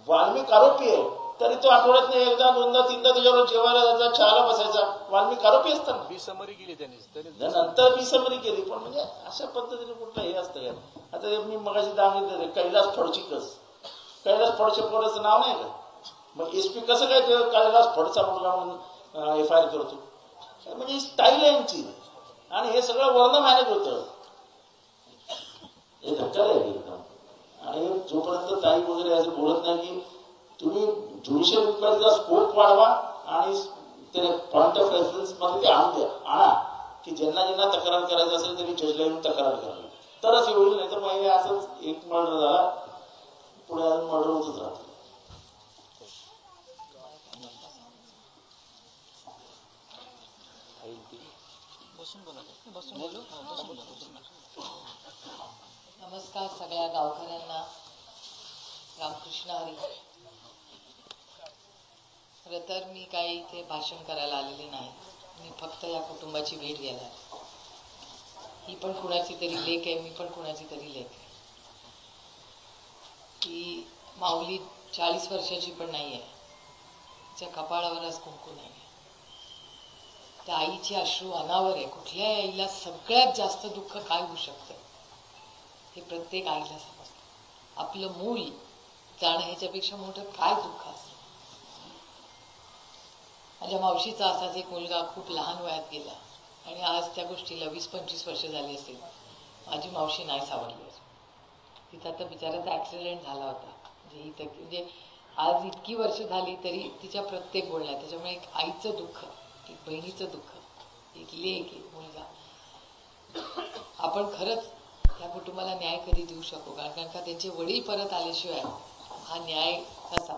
S1: वाल्मिक आरोपी आहे तरी तो आठवड्यात 1दा 2दा 3दा त्याच्यावर जेवायला जायचा, चहाला बसायचा. वाल्मिक आरोपी असतात.
S7: बिसमरी केली त्यांनी
S1: नंतर बिसमरी केली. पण म्हणजे अशा पद्धतीने कुठलं हे असतं यार. आता मी मगाशी सांगितलं कैलास फडचिकस, कैलास फडचेपोराचं नाव नाही का. मग एसपी कसं काय ते कैलास फडचा मुलगा म्हणून FIR करतो. म्हणजे स्टाईल आहे यांची आणि हे सगळं वर्ण मॅनेज होतं. हे धक्का आहे एकदम. आणि जोपर्यंत ताई वगैरे असं बोलत नाही की तुम्ही ज्युडिशियल इन्क्वायरीचा स्कोप वाढवा आणि ते पॉइंट ऑफ रेफरन्स मध्ये ते आणा की ज्यांना तक्रार करायचं असेल त्यांनी जजला येऊन तक्रार करावी तरच हे होईल. नाही तर मग असंच एक मर्डर झाला पुढे अजून मर्डर होतच राहतो.
S6: नमस्कार सगळ्या गावकऱ्यांना. रामकृष्ण हरी. खरं तर मी काही इथे भाषण करायला आलेली नाही. मी फक्त या कुटुंबाची भेट घ्यायला. ही पण कुणाची तरी लेक आहे, मी पण कुणाची तरी लेक आहे. ही माऊली 40 वर्षाची पण नाही आहे. तिच्या कपाळावर आज कुंकू नाही आहे. त्या आईची अश्रू अनावर आहे. कुठल्या आईला सगळ्यात जास्त दुःख काय होऊ शकतं हे प्रत्येक आईला समजतं. आपलं मूल जाणं ह्याच्यापेक्षा मोठं काय दुःख असतं. माझ्या मावशीचा असाच एक मुलगा खूप लहान वयात गेला आणि आज त्या गोष्टीला 20-25 वर्ष झाली असतील. माझी मावशी नाही सावरली. तिचा आता बिचाराचा ॲक्सिडेंट झाला होता. म्हणजे आज इतकी वर्ष झाली तरी तिच्या प्रत्येक बोलण्यात त्याच्यामुळे एक आईचं दुःख, एक बहिणीचं दुःख, एक लेक, एक मुलगा. आपण खरंच त्या कुटुंबाला न्याय कधी देऊ शकू कारण का त्यांचे वडील परत आल्याशिवाय हा न्याय कसा.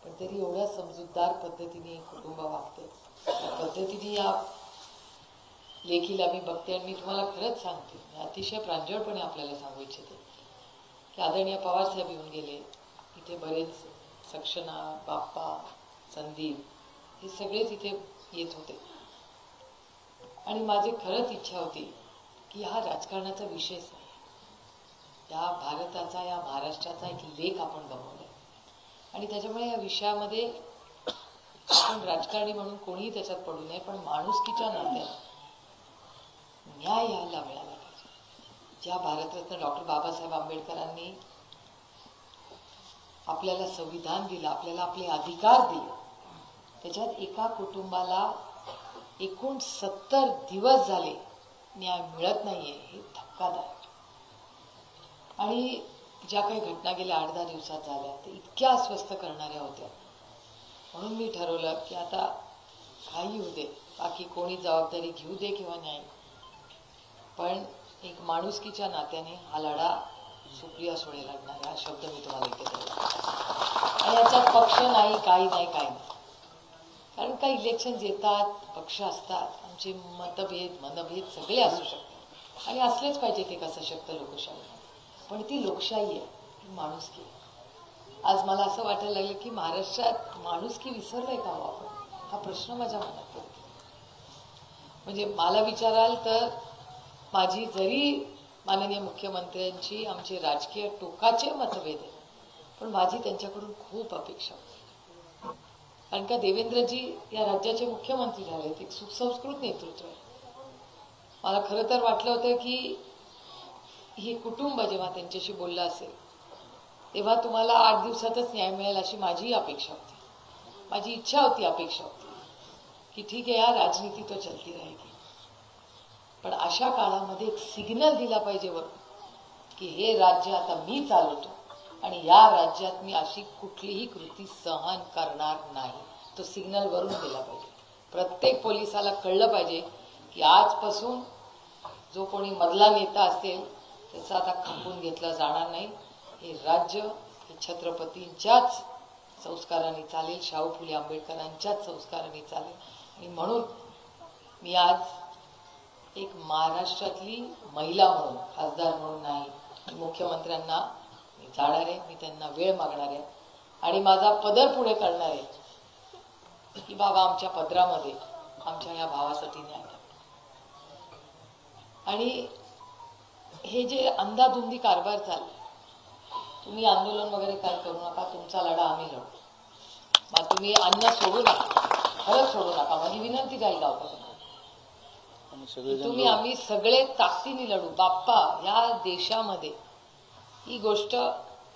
S6: पण तरी एवढ्या समजूतदार पद्धतीने कुटुंब वागते. त्या पद्धतीने या लेखीला मी बघते आणि मी तुम्हाला खरंच सांगते, अतिशय प्रांजळपणे आपल्याला सांगू इच्छिते की आदरणीय पवार साहेब येऊन गेले. इथे बरेच सक्षना, बाप्पा, संदीप हे सगळेच इथे येत होते आणि माझी खरंच इच्छा होती की हा राजकारणाचा विषयच नाही. या भारताचा, या महाराष्ट्राचा एक लेख आपण गमावलाय आणि त्याच्यामुळे या विषयामध्ये आपण राजकारणी म्हणून कोणीही त्याच्यात पडू नये. पण माणुसकीच्या नात्याने न्याय यायला मिळाला पाहिजे. ज्या भारतरत्न डॉक्टर बाबासाहेब आंबेडकरांनी आपल्याला संविधान दिलं, आपल्याला आपले अधिकार दिले, त्याच्यात एका कुटुंबाला एकूण 70 दिवस झाले न्याय मिळत नाहीये, हे धक्कादायक. आणि ज्या काही घटना गेल्या 8-10 दिवसात झाल्या ते इतक्या अस्वस्थ करणाऱ्या होत्या. म्हणून मी ठरवलं की आता काही होऊ दे, बाकी कोणी जबाबदारी घेऊ दे किंवा न्याय, पण एक माणुसकीच्या नात्याने हा लढा सुप्रिया सुळे लढणार आहे, हा शब्द मी तुम्हाला इथे दिला. आणि याच्यात पक्ष नाही, काही नाही, काही नाही. कारण काही इलेक्शन येतात, पक्ष असतात, आमचे मनभेद सगळे असू शकतात आणि असलेच पाहिजे ते कसं शकतं लोकशाही. पण ती लोकशाही आहे, ती माणुसकी आहे. आज मला असं वाटायला लागलं की महाराष्ट्रात माणुसकी विसरलंय का हो आपण, हा प्रश्न माझ्या मनात येतो. म्हणजे मला विचाराल तर माझी जरी माननीय मुख्यमंत्र्यांची आमचे राजकीय टोकाचे मतभेद आहे, पण माझी त्यांच्याकडून खूप अपेक्षा होती. कारण का देवेंद्रजी या राज्याचे मुख्यमंत्री झालेत, एक सुसंस्कृत नेतृत्व आहे. मला खरं तर वाटलं होतं की हे कुटुंब जेव्हा त्यांच्याशी बोललं असेल तेव्हा तुम्हाला 8 दिवसातच न्याय मिळेल अशी माझी अपेक्षा होती, माझी इच्छा होती, अपेक्षा होती की ठीक आहे यार, राजनीती तो चलती रहेगी. पण अशा काळामध्ये एक सिग्नल दिला पाहिजे वरून की हे राज्य आता मी चालवतो आणि या राज्यात मी अशी कुठलीही कृती सहन करणार नाही. तो सिग्नल वरून दिला पाहिजे. प्रत्येक पोलिसाला कळलं पाहिजे की आजपासून जो कोणी मधला नेता असेल त्याचा आता खपवून घेतला जाणार नाही. हे राज्य हे छत्रपतींच्याच संस्काराने चालेल, शाहू फुले आंबेडकरांच्याच संस्काराने चालेल. आणि म्हणून मी आज एक महाराष्ट्रातली महिला म्हणून, खासदार म्हणून नाही, मुख्यमंत्र्यांना मी जाणार आहे, मी त्यांना वेळ मागणार आहे आणि माझा पदर पुढे करणार आहे की बाबा आमच्या पदरामध्ये आमच्या या भावासाठी न्याय द्या. आणि हे जे अंधाधुंदी कारभार चालले, तुम्ही आंदोलन वगैरे काय करू नका, तुमचा लढा आम्ही लढू. मग तुम्ही अन्न सोडू नका, खरंच सोडू नका. माझी विनंती काही गावकऱ्यांना, तुम्ही आम्ही सगळे ताकदीने लढू. बाप्पा या देशामध्ये ही गोष्ट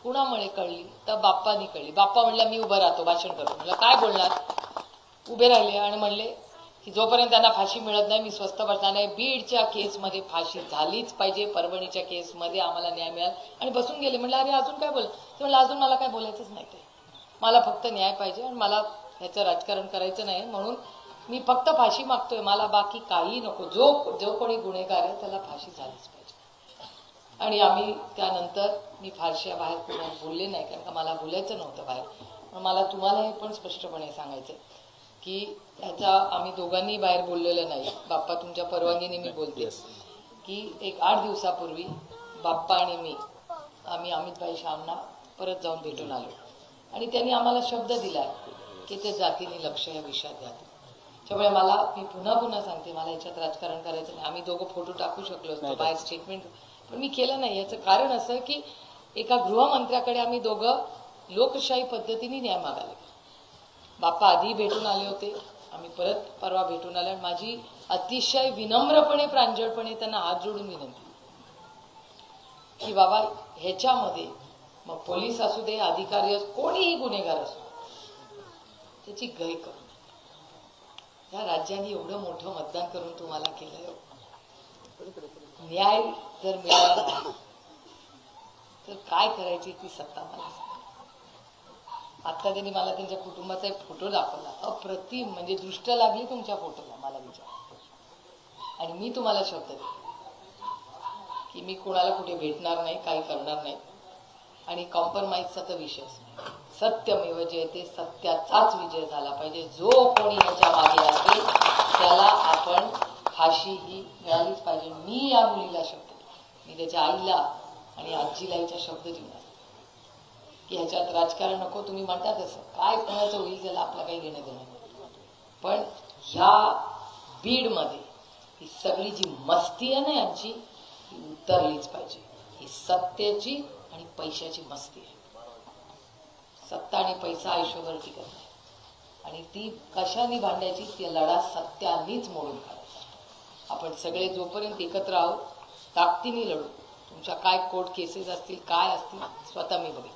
S6: कुणामुळे कळली तर बाप्पानी कळली. बाप्पा म्हणला मी उभं राहतो, भाषण करतो. म्हणलं काय बोलणार, उभे राहिले आणि म्हणले की जोपर्यंत त्यांना फाशी मिळत नाही मी स्वस्थ बसणार नाही. बीडच्या केसमध्ये फाशी झालीच पाहिजे, परभणीच्या केसमध्ये आम्हाला न्याय मिळाला आणि बसून गेले. म्हणलं अरे अजून काय बोल, ते म्हणलं अजून मला काय बोलायचंच नाही, ते मला फक्त न्याय पाहिजे आणि मला ह्याचं राजकारण करायचं नाही, म्हणून मी फक्त फाशी मागतोय, मला बाकी काही नको. जो कोणी गुन्हेगार आहे त्याला फाशी झालीच पाहिजे. आणि आम्ही त्यानंतर मी फारशा बाहेर कुणाला बोलले नाही, कारण का मला बोलायचं नव्हतं बाहेर. पण मला तुम्हाला हे पण स्पष्टपणे सांगायचं की ह्याचा आम्ही दोघांनी बाहेर बोललेलं नाही. बाप्पा तुमच्या परवानगीने मी बोलते की एक 8 दिवसापूर्वी बाप्पा आणि मी आम्ही अमितभाई शाहना परत जाऊन भेटून आलो आणि त्यांनी आम्हाला शब्द दिला की ते जातीने लक्ष या विषयात द्या. त्यामुळे मी पुन्हा सांगते, मला याच्यात राजकारण करायचं नाही. आम्ही दोघं फोटो टाकू शकलो असतो बाहेर स्टेटमेंट, पण मी केलं नाही. याचं कारण असं की एका गृहमंत्र्याकडे आम्ही दोघं लोकशाही पद्धतीने न्याय मागायला. बाप्पा आधी भेटून आले होते, आम्ही परत परवा भेटून आलो आणि माझी अतिशय विनम्रपणे प्रांजळपणे त्यांना हात जोडून विनंती की बाबा ह्याच्यामध्ये मग पोलीस असू दे, अधिकारी असो, कोणीही गुन्हेगार असो, त्याची गय करू. या राज्याने एवढं मोठं मतदान करून तुम्हाला केलंय, न्याय जर मिळाला तर काय करायची ती सत्ता मला सांगा. आता त्यांनी मला त्यांच्या कुटुंबाचा एक फोटो दाखवला, अप्रतिम, म्हणजे दृष्ट लागली तुमच्या फोटोला. मला विचार आणि मी तुम्हाला शब्द देतो की मी कोणाला कुठे भेटणार नाही, काही करणार नाही आणि कॉम्प्रोमाइजचा तर विषयच नाही. सत्यमेव जयते, सत्याचाच विजय झाला पाहिजे. जो कोणी याच्या मागे असेल त्याला आपण फाशी ही मिळालीच पाहिजे. मी या मुलीला शब्द देतो, मी त्याच्या आईला आणि आजीला याच्या शब्द देऊन की ह्याच्यात राजकारण नको. तुम्ही म्हणता तसं काय कोणाचं होईल त्याला आपलं काही घेणं देणं नाही, पण ह्या बीडमध्ये ही सगळी जी मस्ती आहे ना यांची, ही उतरलीच पाहिजे. ही सत्तेची आणि पैशाची मस्ती आहे. सत्ता आणि पैसा आयुष्यभर टिकत नाही आणि ती कशाने भांडायची, ती लढा सत्यानीच मोडून काढायचा. आपण सगळे जोपर्यंत एकत्र आहोत ताकदीने लढू. तुमच्या काय कोर्ट केसेस असतील, काय असतील, स्वतः मी बघेन.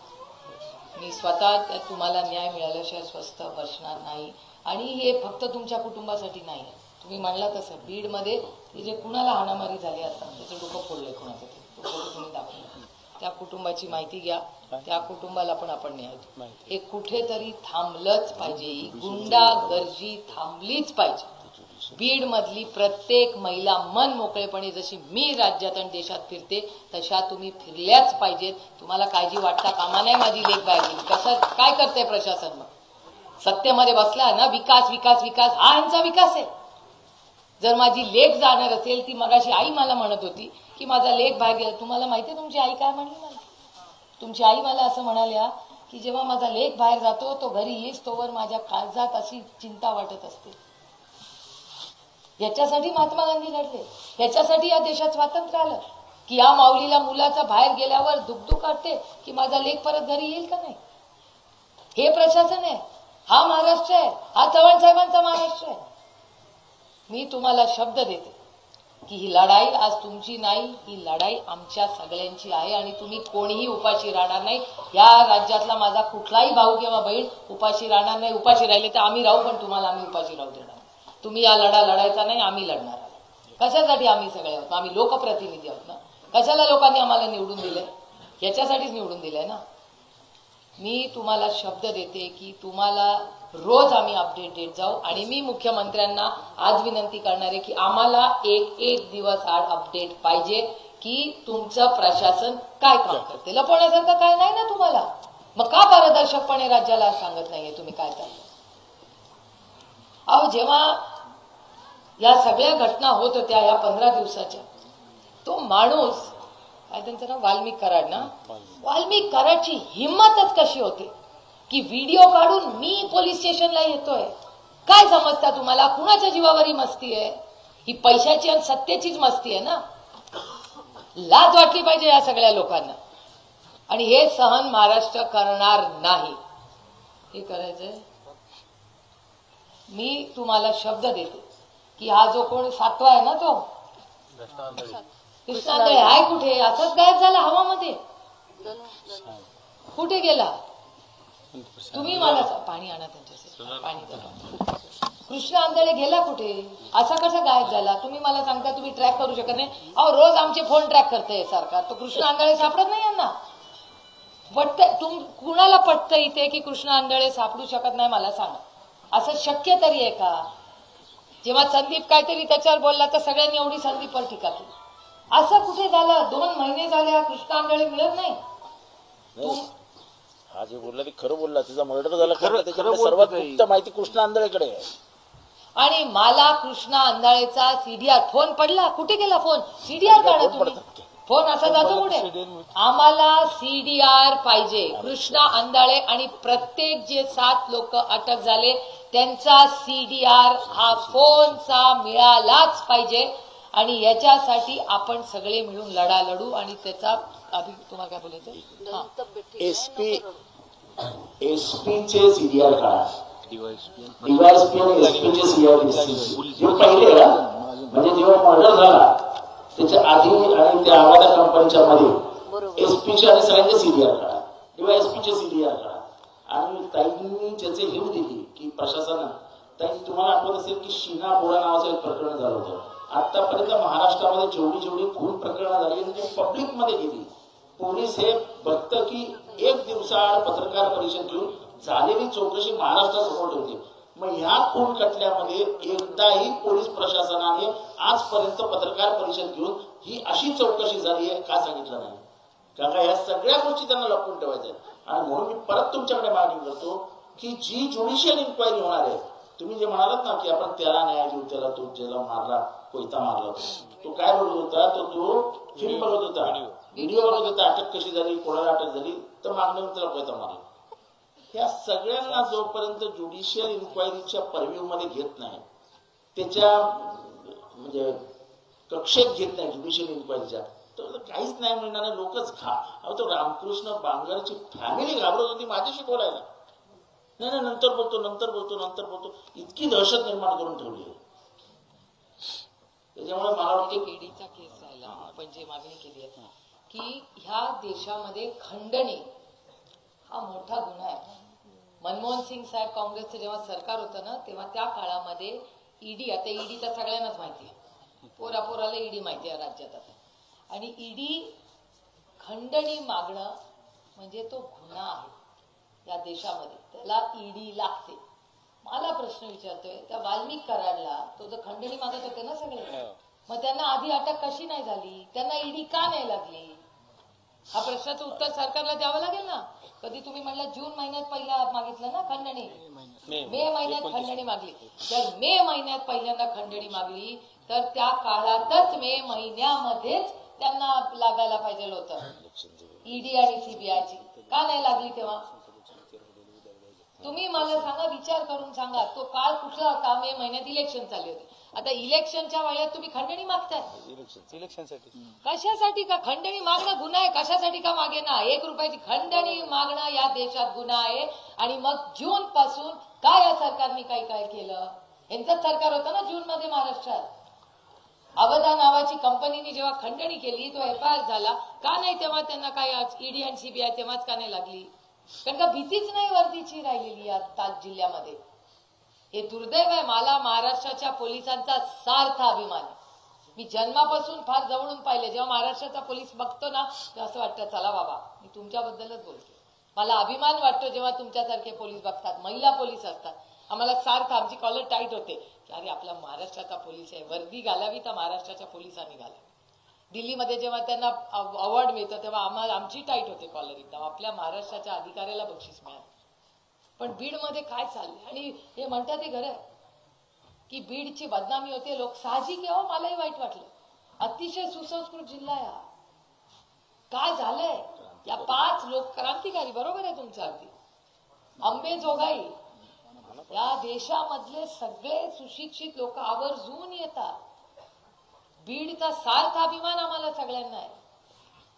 S6: मी स्वतः त्यात तुम्हाला न्याय मिळाल्याशिवाय स्वस्थ बसणार नाही. आणि हे फक्त तुमच्या कुटुंबासाठी नाही आहे. तुम्ही म्हणला तसं बीडमध्ये ते जे कुणाला हाणामारी झाली आता त्याचं डोकं फोडलंय कुणाचं ते तो फोटो तुम्ही दाखवला. त्या कुटुंबाची माहिती घ्या, त्या कुटुंबाला पण आपण न्याय देऊ. हे कुठेतरी थांबलंच पाहिजे. ही गुंडागर्दी थांबलीच पाहिजे. बीड मधली प्रत्येक महिला मन मोकळेपणे जशी मी राज्यात आणि देशात फिरते तशा तुम्ही फिरल्याच पाहिजेत. तुम्हाला काळजी वाटता कामा नाही माझी लेक बाहेर कसं काय करते प्रशासन? मग सत्तेमध्ये बसला ना विकास विकास विकास हा यांचा विकास आहे. जर माझी लेक जाणार असेल ती मगाशी आई मला म्हणत होती की माझा लेक बाहेर गेला. तुम्हाला माहितीये तुमची आई काय म्हणली मला? तुमची आई मला असं म्हणाल्या की जेव्हा माझा लेक बाहेर जातो तो घरी येईस तोवर माझ्या काळजात अशी चिंता वाटत असते. याच्यासाठी महात्मा गांधी लढले, याच्यासाठी या देशात स्वातंत्र्य आलं की या माऊलीला मुलाचा बाहेर गेल्यावर दुखदुख करते की माझा लेक परत घरी येईल का नाही. हे प्रशासन आहे, हा महाराष्ट्र आहे, हा चव्हाण साहेबांचा महाराष्ट्र आहे. मी तुम्हाला शब्द देते की ही लढाई आज तुमची नाही, ही लढाई आमच्या सगळ्यांची आहे आणि तुम्ही कोणीही उपाशी राहणार नाही. या राज्यातला माझा कुठलाही भाऊ किंवा बहीण उपाशी राहणार नाही. उपाशी राहिले तर आम्ही राहू, पण तुम्हाला आम्ही उपाशी राहू देणार. तुम्ही या लढा लढायचा नाही, आम्ही लढणार आहोत. कशासाठी आम्ही सगळे आहोत? आम्ही लोकप्रतिनिधी आहोत ना. कशाला लोकांनी आम्हाला निवडून दिले? याच्यासाठीच निवडून दिलंय ना. मी तुम्हाला शब्द देते की तुम्हाला रोज आम्ही अपडेट देत जाऊ आणि मी मुख्यमंत्र्यांना आज विनंती करणार आहे की आम्हाला एक दिवस आड अपडेट पाहिजे की तुमचं प्रशासन काय काम करते. लपवण्यासारखं काय नाही ना तुम्हाला. मग का पारदर्शकपणे राज्याला सांगत नाहीये तुम्ही काय चाललं? अहो जेव्हा या सगळ्या घटना होत होत्या या 15 दिवसाच्या, तो माणूस काय त्यांचं नाव वाल्मिक कराड ना, वाल्मिक कराडची हिंमतच कशी होते की व्हिडिओ काढून मी पोलीस स्टेशनला येतोय. काय समजता तुम्हाला? कुणाच्या जीवावर ही मस्ती आहे? ही पैशाची आणि सत्तेचीच मस्ती आहे ना. लाज वाटली पाहिजे या सगळ्या लोकांना. आणि हे सहन महाराष्ट्र करणार नाही. हे करायचंय. मी तुम्हाला शब्द देते की हा जो कोण 7वा आहे ना तो कृष्णा आंधळे आहे कुठे? असंच गायब झाला हवामध्ये. कुठे गेला? तुम्ही मला पाणी आणा त्यांच्यासाठी, पाणी द्या. कृष्णा आंधळे गेला कुठे? असा कसा गायब झाला? तुम्ही मला सांगता तुम्ही ट्रॅक करू शकत नाही. अहो रोज आमचे फोन ट्रॅक करते सरकार. तो कृष्णा आंधळे सापडत नाही यांना. पटत कुणाला पटतं इथे की कृष्णा आंधळे सापडू शकत नाही? मला सांगा. असं शक्य तरी आहे का? जेव्हा संदीप काहीतरी त्याच्यावर बोलला तर सगळ्यांनी एवढी संदीपवर टीका केली. असं कुठे झालं? 2 महिने झाले हा कृष्णा आंधळे मिळत नाही.
S2: हा जे बोलला ते खरं बोलला. त्याचा मर्डर झाला खरं. त्याच्याकडे सर्वात गुप्त माहिती कृष्णा आंधळेकडे आहे. आणि
S6: मला कृष्णा आंधळेचा सीडीआर फोन पडला. कुठे गेला फोन? सीडीआर काढा तुम्ही. फोन असा जातो कुठे? आम्हाला सीडीआर पाहिजे. कृष्णा आंधळे आणि प्रत्येक जे 7 लोक अटक झाले त्यांचा सीडीआर हा फोनचा मिळालाच पाहिजे. आणि याच्यासाठी आपण सगळे मिळून लढा लढू. आणि त्याचा आधी तुम्हाला काय बोलायचं?
S2: एसपीचे सीडीआर काढा. डीवायएसपी आणि एसपीचे सीडीआर पहिले म्हणजे जेव्हा मर्डर झाला त्याच्या आधी आणि त्या आवाजा कंपनीच्या मध्ये एसपीचे आणि सगळ्यांचे सीडीआर काढा. डीवायएसपीचे सीडीआर काढा. आणि ताईंनी ज्याचे हिंट दिली की प्रशासनानं, ताई तुम्हाला आठवत असेल की शीना बोरा नावाचं एक प्रकरण झालं होतं. आतापर्यंत महाराष्ट्रामध्ये जेवढी खून प्रकरणं झाली म्हणजे पब्लिक मध्ये गेली. पोलीस हे बघतं की 1 दिवसाआड पत्रकार परिषद घेऊन झालेली चौकशी महाराष्ट्रासमोर ठेवते. मग ह्या खून खटल्यामध्ये एकदाही पोलीस प्रशासनाने आजपर्यंत पत्रकार परिषद घेऊन ही अशी चौकशी झाली आहे का सांगितलं नाही? कारण या सगळ्या गोष्टी त्यांना लपवून ठेवायच्या. आणि म्हणून मी परत तुमच्याकडे मागणी करतो की जी ज्युडिशियल इन्क्वायरी होणार आहे, तुम्ही जे म्हणालात ना की आपण त्याला न्याय देऊ, त्याला तो ज्याला मारला कोयता मारला होता, तो काय बघत होता? तो फिल्म बघत होता, व्हिडिओ बघत होता. अटक कशी झाली, कोणाला अटक झाली, तर मागण्यावर त्याला कोयता मारला. ह्या सगळ्यांना जोपर्यंत ज्युडिशियल इन्क्वायरीच्या परव्ह्यू मध्ये घेत नाही, त्याच्या म्हणजे कक्षेत घेत नाही ज्युडिशियल इन्क्वायरीच्या, तर काहीच नाही मिळणार आहे. लोकच अहो तो रामकृष्ण बांगरची फॅमिली घाबरत होती माझ्याशी बोलायला. नाही नंतर बोलतो इतकी दहशत निर्माण करून ठेवली आहे. त्याच्यामुळे मला वाटतं
S6: केडीचा केस राहिला. आपण जे मागणी केली आहे की ह्या देशामध्ये खंडणी हा मोठा गुन्हा आहे. मनमोहन सिंग साहेब काँग्रेसचं जेव्हा सरकार होतं ना तेव्हा त्या काळामध्ये ईडी, आता ईडी तर सगळ्यांनाच माहिती आहे, पोरापोराला ईडी माहिती आहे राज्यात आता, आणि ईडी खंडणी मागणं म्हणजे तो गुन्हा आहे या देशामध्ये, त्याला ईडी लागते. मला प्रश्न विचारतोय, त्या वाल्मिक कराडला तो जर खंडणी मागत होते ना सगळे, मग त्यांना आधी अटक कशी नाही झाली, त्यांना ईडी का नाही लागली? हा प्रश्नाचं उत्तर सरकारला द्यावं लागेल ना. कधी तुम्ही म्हणलं जून महिन्यात पहिला मागितलं ना खंडणी, मे महिन्यात खंडणी मागली. जर मे महिन्यात पहिल्यांदा खंडणी मागली तर त्या काळातच मे महिन्यामध्येच त्यांना लागायला पाहिजे होतं ईडी आणि सीबीआयची, का नाही लागली तेव्हा? तुम्ही मला सांगा, विचार करून सांगा, तो काळ कुठला होता? मे महिन्यात इलेक्शन चालले होते. आता इलेक्शनच्या वेळेत तुम्ही खंडणी मागताय
S7: इलेक्शनसाठी,
S6: कशासाठी? का खंडणी मागणं गुन्हा आहे? कशासाठी का मागे ना 1 रुपयाची खंडणी मागणं या देशात गुन्हा आहे. आणि मग जून पासून काय या सरकारने काय केलं? यांचंच सरकार होतं ना जून मध्ये महाराष्ट्रात. अवधा नावाची कंपनीने जेव्हा खंडणी केली तो FIR झाला, का नाही तेव्हा त्यांना काय ईडी आणि सीबीआय तेव्हाच का नाही लागली? कारण का भीतीच नाही वर्दीची राहिलेली या जिल्ह्यामध्ये. हे दुर्दैव आहे. मला महाराष्ट्राच्या पोलिसांचा सार्थ अभिमान आहे. मी जन्मापासून फार जवळून पाहिले. जेव्हा महाराष्ट्राचा पोलीस बघतो ना तर असं वाटतं चला बाबा, मी तुमच्याबद्दलच बोलतो. मला अभिमान वाटतो जेव्हा तुमच्यासारखे पोलीस बघतात, महिला पोलीस असतात. आम्हाला सार्थ, आमची कॉलर टाईट होते की अरे आपला महाराष्ट्राचा पोलीस आहे, वर्दी घालावी तर महाराष्ट्राच्या पोलिसांनी घालावी. दिल्लीमध्ये जेव्हा त्यांना अवॉर्ड मिळतो तेव्हा आमची टाईट होते कॉलर, एकदम आपल्या महाराष्ट्राच्या अधिकाऱ्याला बक्षीस मिळालं. पण बीडमध्ये काय चाललंय? आणि हे म्हणतात ते खरं की बीडची बदनामी होते, लोक साहजिक आहे. हो, मलाही वाईट वाटलं. अतिशय सुसंस्कृत जिल्हा आहे. काय झालंय? या 5 लोक क्रांतिकारी, बरोबर आहे तुमचं अगदी, अंबेजोगाई, या देशामधले सगळे सुशिक्षित लोक आवर्जून येतात. बीडचा सार्थ अभिमान आम्हाला सगळ्यांना आहे.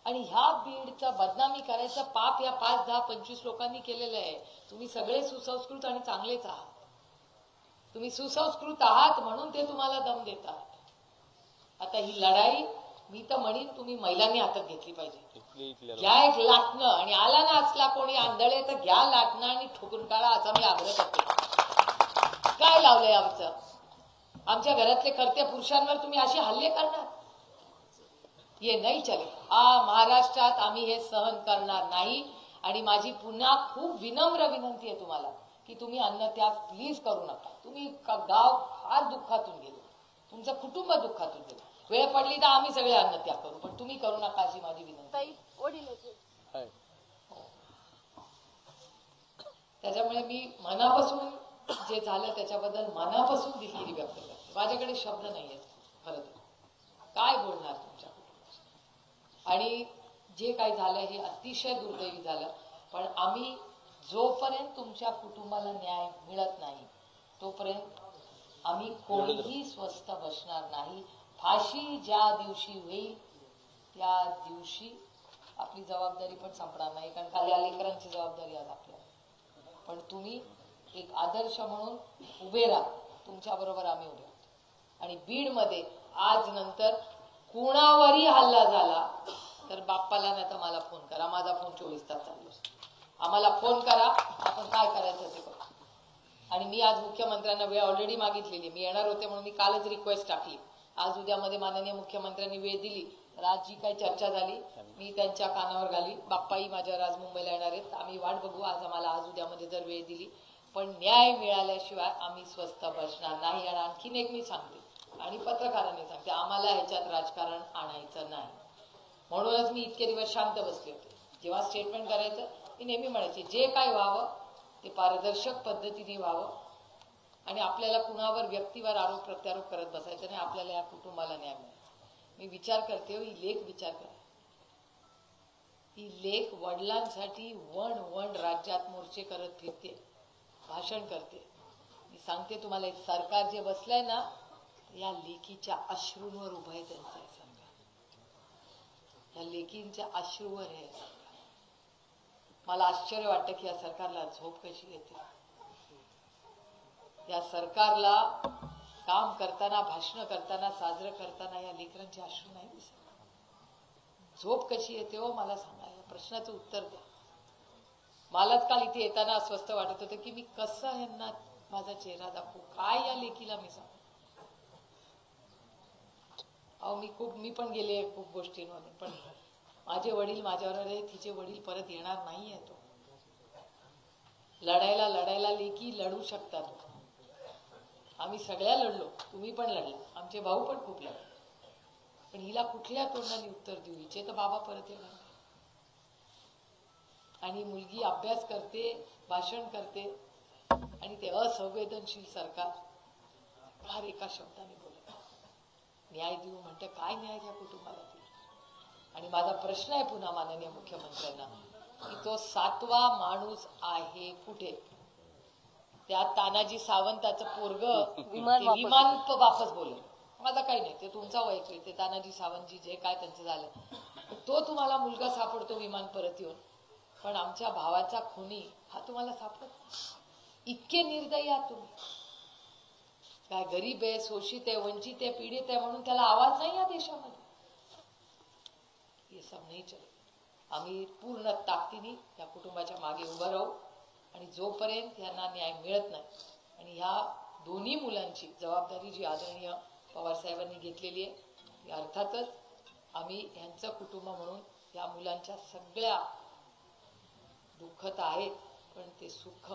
S6: आणि ह्या बीडचा बदनामी करायचं पाप या 5, 10, 25 लोकांनी केलेलं आहे. तुम्ही सगळे सुसंस्कृत आणि चांगलेच आहात. तुम्ही सुसंस्कृत आहात म्हणून ते तुम्हाला दम देतात. आता ही लढाई मी तर म्हणीन तुम्ही महिलांनी हातात घेतली पाहिजे. घ्या एक लाटणं, आणि आला ना असला कोणी आंधळे तर घ्या लाटणं आणि ठोकून काढा, असा मी आग्रह करते. काय लावलंय आमचं? आमच्या घरातले कर्ते पुरुषांवर तुम्ही असे हल्ले करणार? हे नाही चले. महाराष्ट्रात आम्ही हे सहन करणार नाही. आणि माझी पुन्हा खूप विनम्र विनंती आहे तुम्हाला की तुम्ही अन्नत्याग प्लीज करू नका. तुम्ही गाव फार दुःखातून गेलो, तुमचं कुटुंब दुःखातून गेलं. वेळ पडली तर आम्ही सगळे अन्नत्याग करू, पण तुम्ही करू नका अशी माझी विनंती. त्याच्यामुळे मी मनापासून जे झालं त्याच्याबद्दल मनापासून दिलगिरी व्यक्त करते. माझ्याकडे शब्द नाहीये खरं तर काय बोलणार तुमच्या कुटुंबाशी. आणि जे काही झालं हे अतिशय दुर्दैवी झालं. पण आम्ही जोपर्यंत तुमच्या कुटुंबाला न्याय मिळत नाही तोपर्यंत आम्ही कोणीही स्वस्थ बसणार नाही. फाशी ज्या दिवशी होईल त्या दिवशी आपली जबाबदारी पण संपणार नाही, कारण का या लेकरांची जबाबदारी आज आपल्याला. पण तुम्ही एक आदर्श म्हणून उभे राहा. तुमच्या बरोबर आम्ही उभे आहोत. आणि बीडमध्ये आज नंतर कुणावरही हल्ला झाला तर बाप्पाला नाही तर मला फोन करा. माझा फोन 24 तास चालू असतो. आम्हाला फोन करा, आपण काय करायचं ते करू. आणि मी आज मुख्यमंत्र्यांना वेळ ऑलरेडी मागितलेली. मी येणार होते म्हणून मी कालच रिक्वेस्ट टाकली. आज उद्यामध्ये माननीय मुख्यमंत्र्यांनी वेळ दिली तर आज जी काही चर्चा झाली मी त्यांच्या कानावर घाली. बाप्पाही माझ्यावर आज मुंबईला येणार आहेत. आम्ही वाट बघू आज आम्हाला आज उद्यामध्ये जर वेळ दिली. पण न्याय मिळाल्याशिवाय आम्ही स्वस्थ बसणार नाही. आणि आणखीन एक मी सांगते आणि पत्रकारांनी सांगते, आम्हाला ह्याच्यात राजकारण आणायचं नाही. म्हणूनच मी इतके दिवस शांत बसले होते. जेव्हा स्टेटमेंट करायचं मी नेहमी म्हणायचे जे काय व्हावं ते पारदर्शक पद्धतीने व्हावं. आणि आपल्याला कुणावर व्यक्तीवर आरोप प्रत्यारोप करत बसायचं नाही. आपल्याला या कुटुंबाला न्याय मिळाला. मी विचार करते, ही लेख विचार करा. ही लेख वडिलांसाठी वण राज्यात मोर्चे करत फिरते, भाषण करते. मी सांगते तुम्हाला, सरकार जे बसलंय ना या लेखीच्या अश्रूंवर उभं आहे. त्यांचं आहे सरकार, या लेखींच्या अश्रूवर आहे सरकार. मला आश्चर्य वाटतं की या सरकारला झोप कशी येते. या सरकारला काम करताना, भाषण करताना, साजरं करताना या लेकरांचे अश्रू नाही दिसत. झोप कशी येते हो मला सांगा. या प्रश्नाचं उत्तर द्या. मलाच काल इथे येताना अस्वस्थ वाटत होतं की मी कसं यांना माझा चेहरा दाखवू, काय या लेकीला मी सांगू. अहो मी पण गेले खूप गोष्टींमध्ये, पण माझे वडील माझ्यावर तिचे वडील परत येणार नाहीये. तो लढायला लेकी लढू शकतात. आम्ही सगळ्या लढलो, तुम्ही पण लढला, आमचे भाऊ पण खूप लढले, पण हिला कुठल्या तोंडाने उत्तर देऊ. हिचे तर बाबा परत येणार नाही. आणि मुलगी अभ्यास करते, भाषण करते, आणि ते असंवेदनशील सरकार फार एका शब्दाने बोलत न्याय देऊ म्हणते. काय न्याय द्या कुटुंबाला ती. आणि माझा प्रश्न आहे पुन्हा माननीय मुख्यमंत्र्यांना की तो 7वा माणूस आहे कुठे. त्या तानाजी सावंताचं पोरग विमान वापस बोलले. माझा काही नाही, ते तुमचा वैयक्तिक, ते तानाजी सावंतजी जे काय त्यांचं झालं, तो तुम्हाला मुलगा सापडतो विमान परत येऊन, पण आमच्या भावाचा खुनी हा तुम्हाला सापडत. इतके निर्दयी आहात तुम्ही. काय गरीब आहे, शोषित आहे, वंचित आहे, पीडित आहे म्हणून त्याला आवाज नाही या देशामध्ये. हे सब नाही चले. आम्ही पूर्ण ताकदीने या कुटुंबाच्या मागे उभं राहू, आणि जोपर्यंत यांना न्याय मिळत नाही, आणि ह्या दोन्ही मुलांची जबाबदारी जी आदरणीय पवार साहेबांनी घेतलेली आहे, ती अर्थातच आम्ही यांचं कुटुंब म्हणून या मुलांच्या सगळ्या दुःखत आहेत, पण ते सुख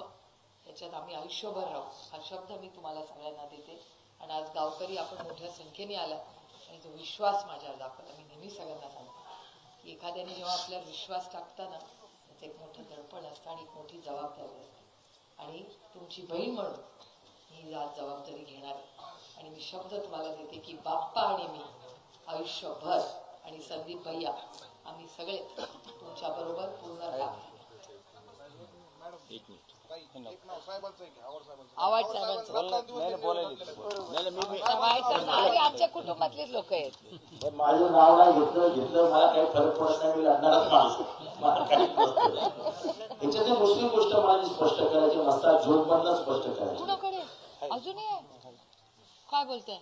S6: त्याच्यात आम्ही आयुष्यभर राहू, हा शब्द मी तुम्हाला सगळ्यांना देते. आणि आज गावकरी आपण मोठ्या संख्येने आला, आणि तो विश्वास माझ्यावर दाखवला. मी नेहमी सगळ्यांना सांगतो की एखाद्याने जेव्हा आपल्यावर विश्वास टाकताना त्याचं एक मोठं दडपण असतं आणि एक मोठी जबाबदारी असते. आणि तुमची बहीण म्हणून ही आज जबाबदारी घेणार आहे. आणि मी शब्द तुम्हाला देते की बाप्पा आणि मी आयुष्यभर, आणि संदीप भैया, आम्ही सगळे तुमच्या बरोबर पूर्ण राहू. आवाज साहेबांचं आमच्या कुटुंबातलेच लोक आहेत.
S2: माझं नाव नाही घेतलं मला काही फरक पडत नाही. मी लढणारच माणूस, मला काही याच्यात दुसरी गोष्ट माझी स्पष्ट करायची नसता, झोपमधनं स्पष्ट करायची.
S6: कुणाकडे अजूनही काय बोलताय.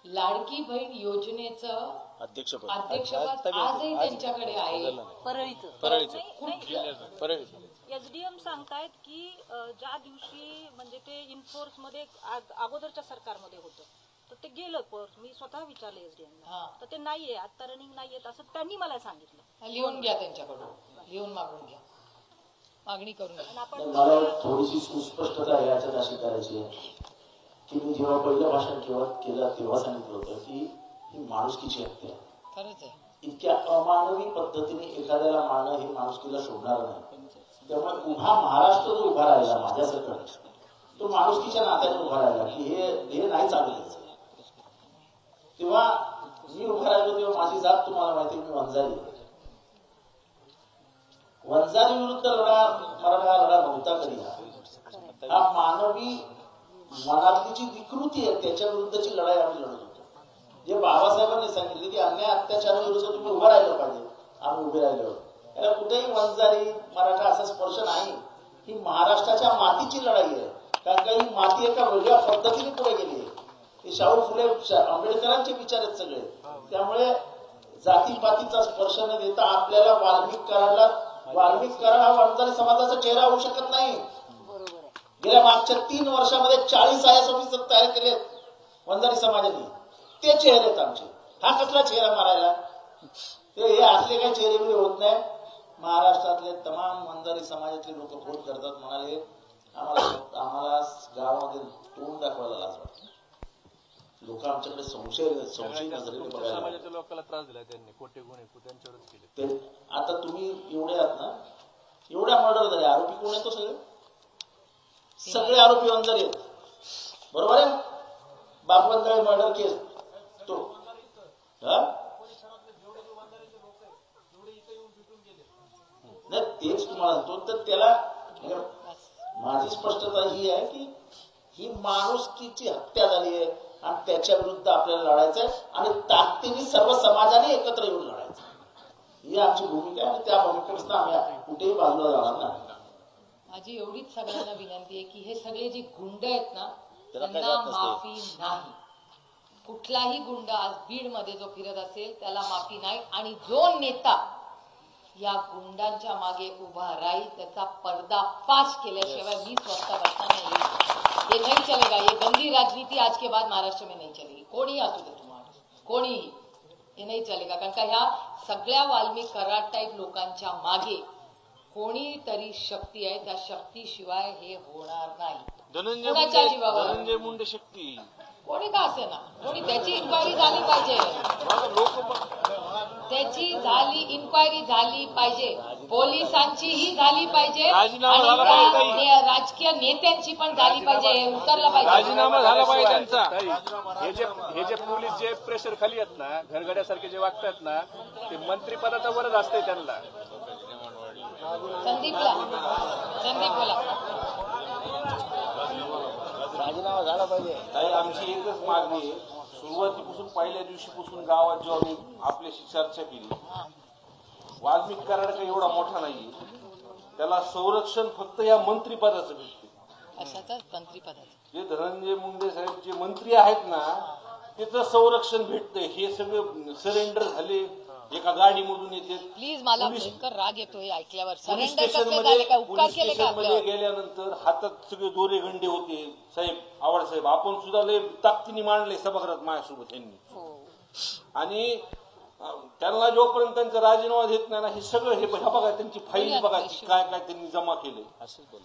S6: लाडकी बहीण योजनेचं अध्यक्षपद आजही त्यांच्याकडे आहे.
S8: एसडीएम सांगतायत की ज्या दिवशी म्हणजे ते इन्फोर्स मध्ये अगोदरच्या सरकारमध्ये होतं, तर ते गेलं. मी स्वतः विचारलं एसडीएम, तर ते नाहीये आता, रनिंग नाहीये असं त्यांनी मला सांगितलं.
S6: लिहून घ्या त्यांच्याकडून, लिहून मागून घ्या, मागणी करून घ्या.
S2: मला थोडीशी सुस्पष्टता याच्यात अशी करायची आहे की मी जेव्हा पहिलं भाषण केलं तेव्हा सांगितलं होतं की ही माणुसकीची हत्या.
S6: खरंच आहे.
S2: इतक्या अमानवी पद्धतीने एखाद्याला मारणं हे माणुसकीला शोभणार नाही. त्यामुळे उभा महाराष्ट्र जो उभा राहिला माझ्यासकट, तो माणुसकीच्या नात्याने उभा राहिला की हे नाही चालू द्यायचं. तेव्हा मी उभा राहिलो तेव्हा माझी जात तुम्हाला माहिती, मी वंजारी विरुद्ध लढा नव्हता कधी. हा मानवी मनातली जी विकृती आहे त्याच्या विरुद्धची लढाई आम्ही लढत होतो. जे बाबासाहेबांनी सांगितले की अन्याय अत्याचाराविरुद्ध तुम्ही उभं राहिलं पाहिजे, आम्ही उभे राहिलो. याला कुठेही वंजारी मराठा असा स्पर्श नाही. ही महाराष्ट्राच्या मातीची लढाई आहे. कारण का ही माती एका वेगळ्या पद्धतीने पुढे गेली आहे. हे शाहू फुले आंबेडकरांचे विचार आहेत सगळे. त्यामुळे जातीपातीचा स्पर्श न देता आपल्याला वाल्मिक कराड हा वंजारी समाजाचा चेहरा होऊ शकत नाही. गेल्या मागच्या 3 वर्षामध्ये 40 IAS तयार केले वंजारी समाजाने. ते चेहरे आहेत आमचे. हा कसला चेहरा मारायला? ते हे असले काही चेहरे बिरे होत नाही. महाराष्ट्रातले तमाम वंजारी समाजातले लोक फोन करतात, म्हणाले आम्हाला गावामध्ये तोंड दाखवायला लाज वाटते. लोक आमच्याकडे संशय नजरेने बघायला.
S7: समाजाच्या लोकांना त्रास दिला त्यांनी, खोटे गुन्हे त्यांच्यावरच केले.
S2: आता तुम्ही एवढे आहात ना, एवढ्या मर्डर झाले, आरोपी कोण आहे? तो सगळे आरोपी वंजारी आहेत, बरोबर आहे. बापवंजारी मर्डर केस तो नाही, तेच तुम्हाला सांगतो. तर त्याला माझी स्पष्टता ही आहे की ही माणुसकीची हत्या झाली आहे आणि त्याच्या विरुद्ध आपल्याला लढायचं आहे. आणि ताकदीने सर्व समाजाने एकत्र येऊन लढायचं, ही आमची भूमिका आहे. आणि त्या भूमिकेपासून आम्ही कुठेही बाजूला जाणार नाही.
S6: माझी एवढीच सगळ्यांना विनंती आहे की हे सगळे जे गुंड आहेत ना, त्यांना माफी नाही. कुठलाही गुंड आज बीड मध्ये जो फिरत असेल त्याला माफी नाही. आणि जो नेता या गुंडांच्या मागे उभा राहील, त्याचा पर्दाफाश केल्याशिवाय मी स्वतः बसणार नाही. ये नहीं चलेगा. ये गंदी राजनीति आज के बाद महाराष्ट्र में नहीं चलेगी. कोणी असू दे तुम्हाला, कोणीही, हे नाही चलेगा. कारण का ह्या सगळ्या वाल्मिक कराड टाईप लोकांच्या मागे कोणीतरी शक्ती आहे. त्या शक्तीशिवाय हे होणार नाही.
S5: धनंजय मुंडे शक्ती
S6: कोणी का असे ना, कोणी त्याची इन्क्वायरी झाली पाहिजे. त्याची इन्क्वायरी झाली पाहिजे, पोलिसांचीही झाली पाहिजे आणि राजकीय नेत्यांची पण झाली पाहिजे. उतरलं पाहिजे,
S5: राजीनामा झाला पाहिजे त्यांचा. हे जे पोलीस जे प्रेशर खाली आहेत ना, घरगड्यासारखे जे वागतात ना, ते मंत्रिपदाचा वरच असते त्यांना.
S6: संदीप बोला.
S5: राजीनामा झाला पाहिजे. ताई, आमची एकच मागणी आहे. सुरुवातीपासून पहिल्या दिवशीपासून गावात जेव्हा मी आपल्याशी चर्चा केली, वाल्मिक कराड काही एवढा मोठा नाहीये, त्याला संरक्षण फक्त या मंत्रिपदाचं भेटते.
S6: अशाच मंत्रिपदाचं
S5: जे धनंजय मुंडे साहेब जे मंत्री आहेत ना, त्याचं संरक्षण भेटतंय. हे सगळे सरेंडर झाले, एका गाडीमधून येते.
S6: प्लीज, मला भयंकर राग येतोय ऐकल्यावर.
S5: पोलीस
S6: सरेंडर कसले झाले का? उपकार केले का
S5: स्टेशनमध्ये
S6: आपल्यावर?
S5: गेल्यानंतर हातात सगळे दोरे गंडे होते. साहेब, आवड साहेब, आपण सुद्धा लय ताकदीने मांडले सभागृहात माझ्यासोबत यांनी. आणि त्यांना जोपर्यंत त्यांचा राजीनामा देत नाही ना, हे सगळं हे बघा, त्यांची फाईल बघा, काय काय त्यांनी जमा केले.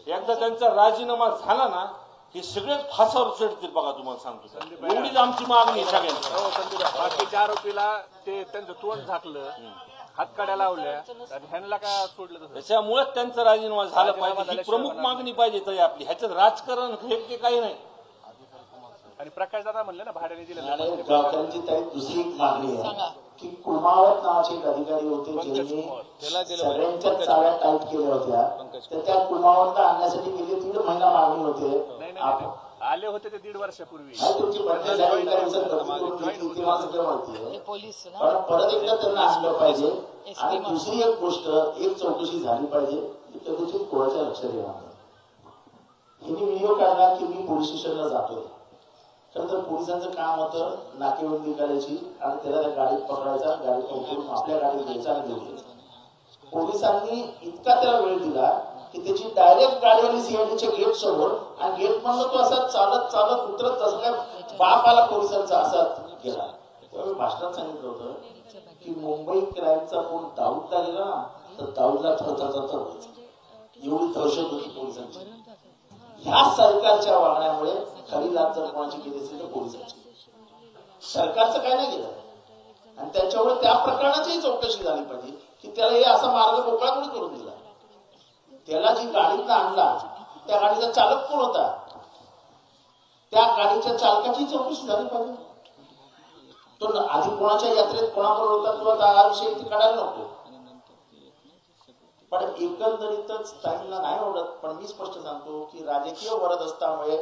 S5: एकदा त्यांचा राजीनामा झाला ना, हे सगळेच फासावर चढतील बघा. तुम्हाला सांगतो, एवढीच आमची मागणी सगळ्यांची. बाकीच्या आरोपीला ते त्यांचं तोंड झाकलं, हातकाड्या लावल्या आणि ह्यांना का सोडलं. त्याच्यामुळेच त्यांचा राजीनामा झाला पाहिजे. ही प्रमुख मागणी पाहिजे ताई आपली. ह्याच्यात राजकारण हे काही नाही. आणि प्रकाश दादा म्हणले ना, भाड्याने दिलं.
S9: गावकऱ्यांची ताई दुसरी एक मागणी आहे की कुमावत नावाचे एक अधिकारी होते, ज्यांनी सगळ्यांच्या चाव्या टाईट केल्या होत्या. तर त्या कुमावतला आणण्यासाठी गेले 1.5 महिना मागणी होते.
S5: आले होते ते 1.5 वर्षापूर्वी.
S9: तुमची बदली झाली, पण परत एकदा त्यांना आणलं पाहिजे. आणि दुसरी एक गोष्ट, एक चौकशी झाली पाहिजे, कदाचित कोणाच्या लक्षात येणार नाही. हिने व्हिडिओ काढला की मी पोलीस स्टेशनला जातोय. खरं तर पोलिसांचं काम होतं नाकेबंदी करायची आणि त्याला त्या गाडीत पकडायचा, गाडीत पकडून आपल्या गाडीत घ्यायचा आणि घेऊन यायचा. पोलिसांनी इतका त्याला वेळ दिला की त्याची डायरेक्ट गाडी आली सीआयडीच्या गेट समोर, आणि गेट मधून तो असा चालत चालत उतरत तसं काय बाप आला पोलिसांचा असा गेला. त्यावेळी भाषणात सांगितलं होतं की मुंबई क्राईमचा कोण दाऊदला गेला ना, तर दाऊदला थरथर व्हायचं. एवढी दहशत होती पोलिसांची. ह्या सरकारच्या वागण्यामुळे खरी लाच जर कोणाची केली असेल तर पोलिसांची. सरकारचं काय नाही केलं. आणि त्याच्यामुळे त्या प्रकरणाचीही चौकशी झाली पाहिजे की त्याला हे असा मार्ग मोकळा कोणी करून दिला. त्याला जी गाडीतनं आणला, त्या गाडीचा चालक कोण होता, त्या गाडीच्या चालकाची चौकशी झाली पाहिजे. तो आधी कोणाच्या यात्रेत कोणाबरोबर होता किंवा हा विषय काढायला नको. पण एकंदरीतच टाईमला नाही आवडत. पण मी स्पष्ट सांगतो की राजकीय वरदहस्तामुळे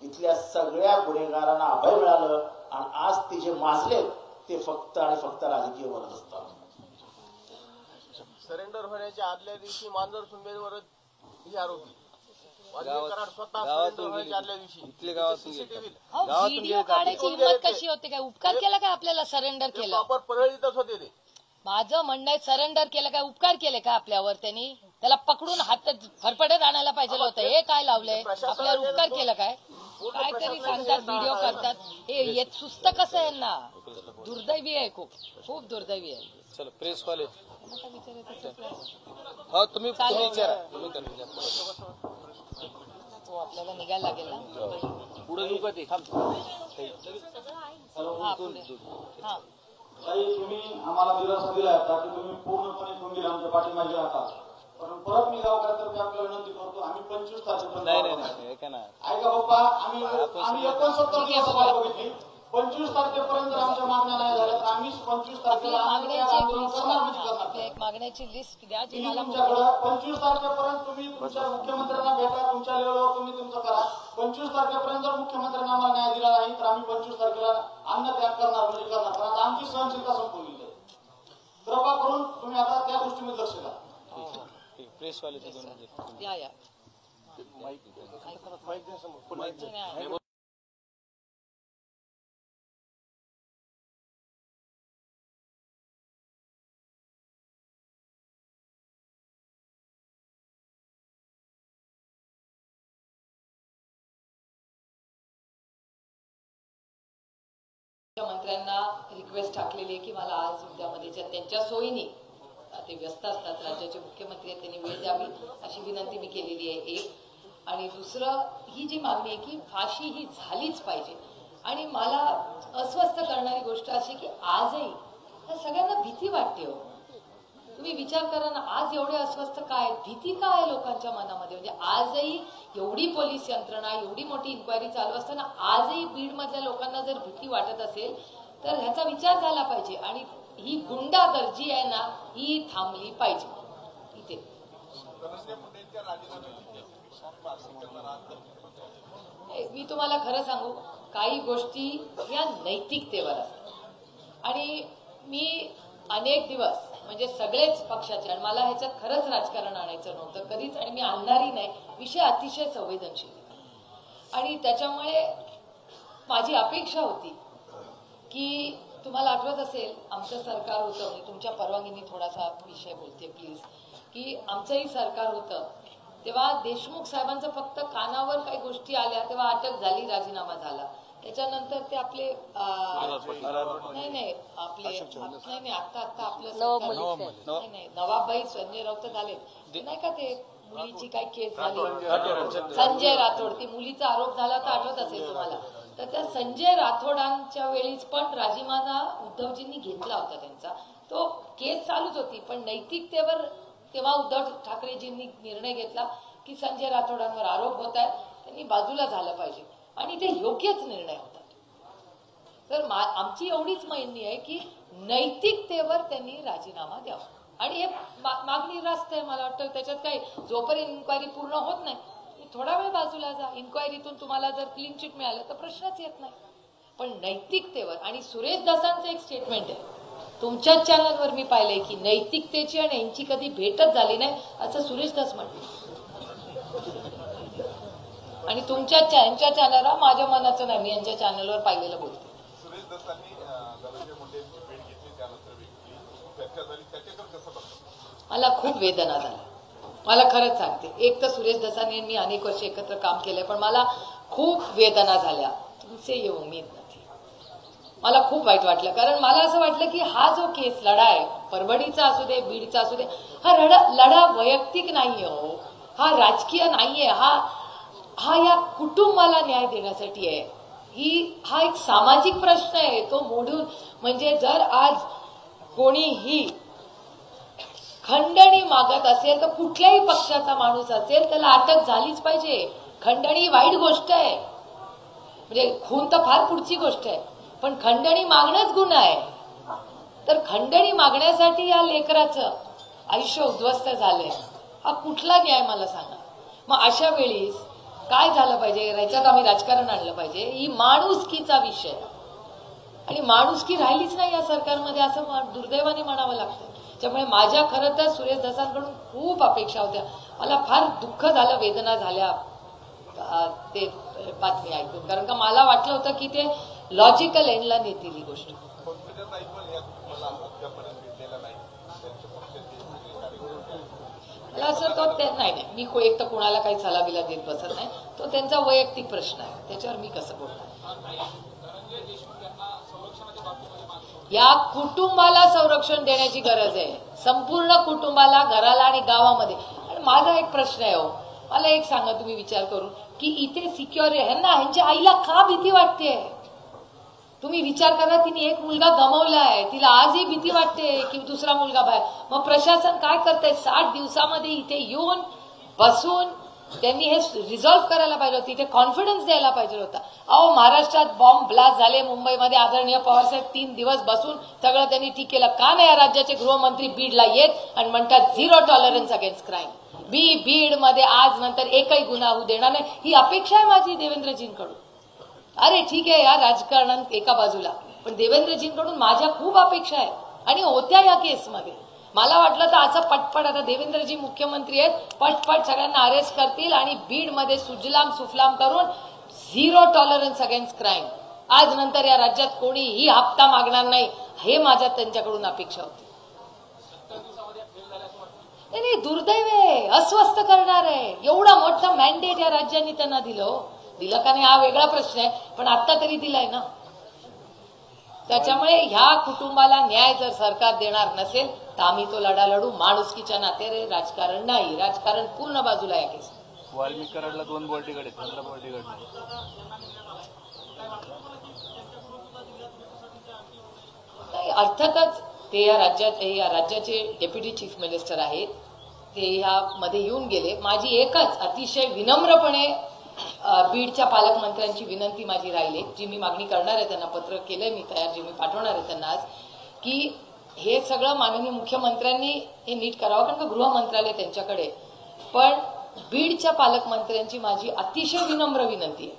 S9: इथल्या सगळ्या गुन्हेगारांना अभय मिळालं, आणि आज ते जे माजलेत ते फक्त आणि फक्त राजकीय वरदहस्तामुळे.
S5: सरेंडर होण्याच्या आदल्या दिवशी मांजर सुंबेवर ही आरोपी
S6: व्हिडिओ काढायची हिंमत कशी होते? काय उपकार केला काय आपल्याला? सरेंडर केलं.
S5: परळीतच होते ते.
S6: माझं म्हणणं आहे, सरेंडर केलं काय? उपकार केले का आपल्यावर? त्यांनी त्याला पकडून हात फरफडत आणायला पाहिजे होतं. हे काय लावलंय आपल्यावर? उपकार केलं काय? काहीतरी सांगतात, व्हिडिओ करतात. हे सुस्त कसं आहे ना? दुर्दैवी आहे, खूप खूप दुर्दैवी आहे.
S5: चलो प्रेस वाले
S6: तुम्ही आपल्याला निघायला लागेल ना
S5: पुढे येऊ का ते?
S1: तुम्ही आम्हाला दिलासा दिला होता की तुम्ही पूर्णपणे खंबीर आमच्या पाठीमागे आहात. पण परत मी गावकऱ्यांतर्फे आपल्याला विनंती करतो, आम्ही 25 तारखेपर्यंत ऐका बाप्पा, आम्ही 69 दिवस वाट बघितली. 25 तारखेपर्यंत आमच्या मागण्या नाही झाल्या तर आम्ही 25 तारखेला
S6: मागण्याची लिस्ट द्या जी मला
S1: तुमच्याकडं. 25 तारखेपर्यंत तुम्ही तुमच्या मुख्यमंत्र्यांना भेटा, तुमच्या लेवलवर तुम्ही तुमचं करा. 25 तारखेपर्यंत जर मुख्यमंत्र्यांना आम्हाला न्याय दिला नाही तर आम्ही 25 तारखेला अन्न त्याग करणार, म्हणजे करणार. पण आता आमची सहनशीलता संपवली आहे. कृपा करून तुम्ही आता त्या गोष्टीमध्ये लक्ष द्या.
S5: प्रेसवाले
S6: या मुख्यमंत्र्यांना रिक्वेस्ट टाकलेली आहे की मला आज उद्यामध्ये त्यांच्या सोयीने, ते व्यस्त असतात, राज्याचे मुख्यमंत्री आहेत, त्यांनी वेळ द्यावी अशी विनंती मी केलेली आहे एक. आणि दुसरं, ही जी मागणी आहे की फाशी ही झालीच पाहिजे. आणि मला अस्वस्थ करणारी गोष्ट अशी की आजही सगळ्यांना भीती वाटते. हो, तुम्ही विचार करा ना, आज एवढे अस्वस्थ काय, भीती काय आहे लोकांच्या मनामध्ये? म्हणजे आजही एवढी पोलीस यंत्रणा, एवढी मोठी इन्क्वायरी चालू असताना आजही बीड मधल्या लोकांना जर भीती वाटत असेल तर ह्याचा विचार झाला पाहिजे. आणि ही गुंडागर्दी आहे ना, ही थांबली पाहिजे. इथे मी तुम्हाला खरं सांगू, काही गोष्टी या नैतिकतेवर असतात. आणि मी अनेक दिवस म्हणजे सगळेच पक्षाचे, आणि मला ह्याच्यात खरंच राजकारण आणायचं नव्हतं कधीच, आणि मी आणणारही नाही, विषय अतिशय संवेदनशील. आणि त्याच्यामुळे माझी अपेक्षा होती की, तुम्हाला आठवत असेल आमचं सरकार होतं, म्हणजे तुमच्या परवानगीने थोडासा विषय बोलते प्लीज, की आमचंही सरकार होतं तेव्हा देशमुख साहेबांचं फक्त कानावर काही गोष्टी आल्या तेव्हा अटक झाली, राजीनामा झाला. त्याच्यानंतर ते आपले नाही आता आपलं नाही नवाबभाई संजय राऊत झाले नाही का, ते मुलीची काही केस झाली, संजय राठोड, ती मुलीचा आरोप झाला तर आठवत असेल तुम्हाला. तर त्या संजय राठोडांच्या वेळीच पण राजीनामा उद्धवजींनी घेतला होता त्यांचा. तो केस चालूच होती, पण नैतिकतेवर तेव्हा उद्धव ठाकरेजींनी निर्णय घेतला की संजय राठोडांवर आरोप होत आहेत, त्यांनी बाजूला झालं पाहिजे, आणि ते योग्यच निर्णय होता. तर आमची एवढीच मागणी आहे की नैतिकतेवर त्यांनी राजीनामा द्यावा. आणि हे मागणी रास्त आहे, मला वाटतं त्याच्यात काही, जोपर्यंत इन्क्वायरी पूर्ण होत नाही थोडा वेळ बाजूला जा, इन्क्वायरीतून तुम्हाला जर क्लीन चिट मिळालं तर प्रश्नच येत नाही. पण नैतिकतेवर, आणि सुरेश दासांचं एक स्टेटमेंट आहे तुमच्याच चॅनलवर मी पाहिलंय की नैतिकतेची आणि यांची कधी भेटच झाली नाही असं सुरेश दास म्हटले. आणि यांच्या चॅनलवर, माझ्या मनाचं नाही, मी यांच्या चॅनलवर पाहिलेलं बोलते.
S4: सुरेश दत्तांनी धनंजय मुंडेंची भेट घेतली, त्यानंतर चर्चा झाली, त्याच्याकडे कसं बघतो?
S6: मला खूप वेदना झाल्या, मला खरंच सांगते. एक तर सुरेश दसानी मी अनेक वर्ष एकत्र काम केलंय, पण मला खूप वेदना झाल्या. तुमचे ये उमेद नव्हती, मला खूप वाईट वाटलं. कारण मला असं वाटलं की हा जो केस लढा आहे, परभणीचा असू दे, बीडचा असू दे, हा लढा वैयक्तिक नाहीये, हो, हा राजकीय नाहीये, हा या कुटुंबाला न्याय देण्यासाठी आहे. हा एक सामाजिक प्रश्न आहे. तो मोडून, म्हणजे जर आज कोणीही खंडणी मागत असेल तर कुठल्याही पक्षाचा माणूस असेल त्याला अटक झालीच पाहिजे. खंडणी वाईट गोष्ट आहे, म्हणजे खून तर फार पुढची गोष्ट आहे, पण खंडणी मागणंच गुन्हा आहे. तर खंडणी मागण्यासाठी या लेकराचं आयुष्य उद्ध्वस्त झालंय, हा कुठला न्याय मला सांगा. मग अशा वेळी काय झालं पाहिजे, याच्यात आम्ही राजकारण आणलं पाहिजे. ही माणुसकीचा विषय, आणि माणुसकी राहिलीच नाही या सरकारमध्ये असं दुर्दैवाने म्हणावं लागतं. त्यामुळे माझ्या खरं तर सुरेश दसांकडून खूप अपेक्षा होत्या. मला फार दुःख झालं, वेदना झाल्या ते बातमी ऐकून, कारण का मला वाटलं होतं की ते लॉजिकल एंडला नेतील ही गोष्ट. मला असं तो नाही, मी एक तर कोणाला काही सलामीला देत बसत नाही, तो त्यांचा वैयक्तिक प्रश्न आहे, त्याच्यावर मी कसं बोलणार. या कुटुंबाला संरक्षण देण्याची गरज आहे, संपूर्ण कुटुंबाला, घराला आणि गावामध्ये. आणि माझा एक प्रश्न आहे, हो, मला एक सांगा तुम्ही विचार करून की इथे सिक्युअर आहे ना, ह्यांच्या आईला का भीती वाटते? तुम्ही विचार करा, तिने एक मुलगा गमावलाय, तिला आजही भीती वाटते की दुसरा मुलगा बाहेर. मग प्रशासन काय करतंय? 60 दिवसामध्ये इथे येऊन बसून त्यांनी हे रिझॉल्व्ह करायला पाहिजे होतं, इथे कॉन्फिडन्स द्यायला पाहिजे होता. अहो, महाराष्ट्रात बॉम्ब ब्लास्ट झाले, मुंबईमध्ये आदरणीय पवारसाहेब 3 दिवस बसून सगळं त्यांनी ठीक केलं. का नाही राज्याचे गृहमंत्री बीडला येत आणि म्हणतात 0 टॉलरन्स अगेन्स्ट क्राईम. बीड मध्ये आज नंतर एकही गुन्हा होऊ देणार नाही, ही अपेक्षा आहे माझी देवेंद्रजींकडून. अरे ठीक आहे, या राजकारणात एका बाजूला, पण देवेंद्रजींकडून माझ्या खूप अपेक्षा आहेत आणि होत्या या केसमध्ये. मला वाटलं तर असं पटपट, आता देवेंद्रजी मुख्यमंत्री आहेत, पटपट सगळ्यांना अरेस्ट करतील आणि बीडमध्ये सुजलाम सुफलाम करून 0 टॉलरन्स अगेन्स्ट क्राईम. आज नंतर या राज्यात कोणीही हप्ता मागणार नाही, हे माझ्या त्यांच्याकडून अपेक्षा होती. नाही, दुर्दैव आहे, अस्वस्थ करणार आहे. एवढा मोठा मॅन्डेट या राज्यांनी त्यांना दिलं का नाही हा वेगळा प्रश्न आहे, पण आता तरी दिलाय ना. त्याच्यामुळे ह्या कुटुंबाला न्याय जर सरकार देणार नसेल तर आम्ही तो लढा लढू. माणुसकीच्या नात्याने राजकारण नाही, राजकारण पूर्ण बाजूला या केस.
S7: वाल्मिक कराडला 2 बॉडीगार्ड आहेत, 15 बॉडीगार्ड नाही.
S6: अर्थातच ते या राज्याचे डेप्युटी चीफ मिनिस्टर आहेत, ते ह्यामध्ये येऊन गेले. माझी एकच अतिशय विनम्रपणे बीडच्या पालकमंत्र्यांची विनंती माझी राहिली, जी मी मागणी करणार आहे, त्यांना पत्र केलंय मी तयार, जी मी पाठवणार आहे त्यांना आज, की हे सगळं माननीय मुख्यमंत्र्यांनी हे नीट करावं, कारण का गृह मंत्रालय त्यांच्याकडे. पण बीडच्या पालकमंत्र्यांची माझी अतिशय विनम्र विनंती आहे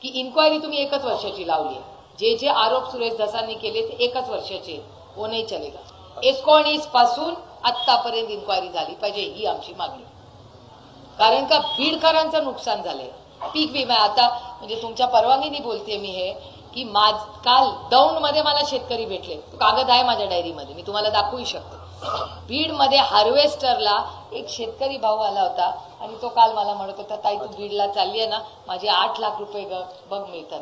S6: की इन्क्वायरी तुम्ही 1 वर्षाची लावली आहे. जे आरोप सुरेश धसांनी केले ते 1 वर्षाचे, वो नाही चलेगा. 19 पासून आतापर्यंत इन्क्वायरी झाली पाहिजे, ही आमची मागणी. कारण का बीडकरांचं नुकसान झालंय. पीक विमा आता म्हणजे तुमच्या परवानगीने बोलते मी हे, की काल दौंडमध्ये मला शेतकरी भेटले, कागद आहे माझ्या डायरीमध्ये, मी तुम्हाला दाखवू शकते. बीडमध्ये हार्वेस्टरला एक शेतकरी भाऊ आला होता आणि तो काल मला म्हणत होता, ताई तू बीडला चालली आहे ना, माझे 8 लाख रुपये बघ मिळतात.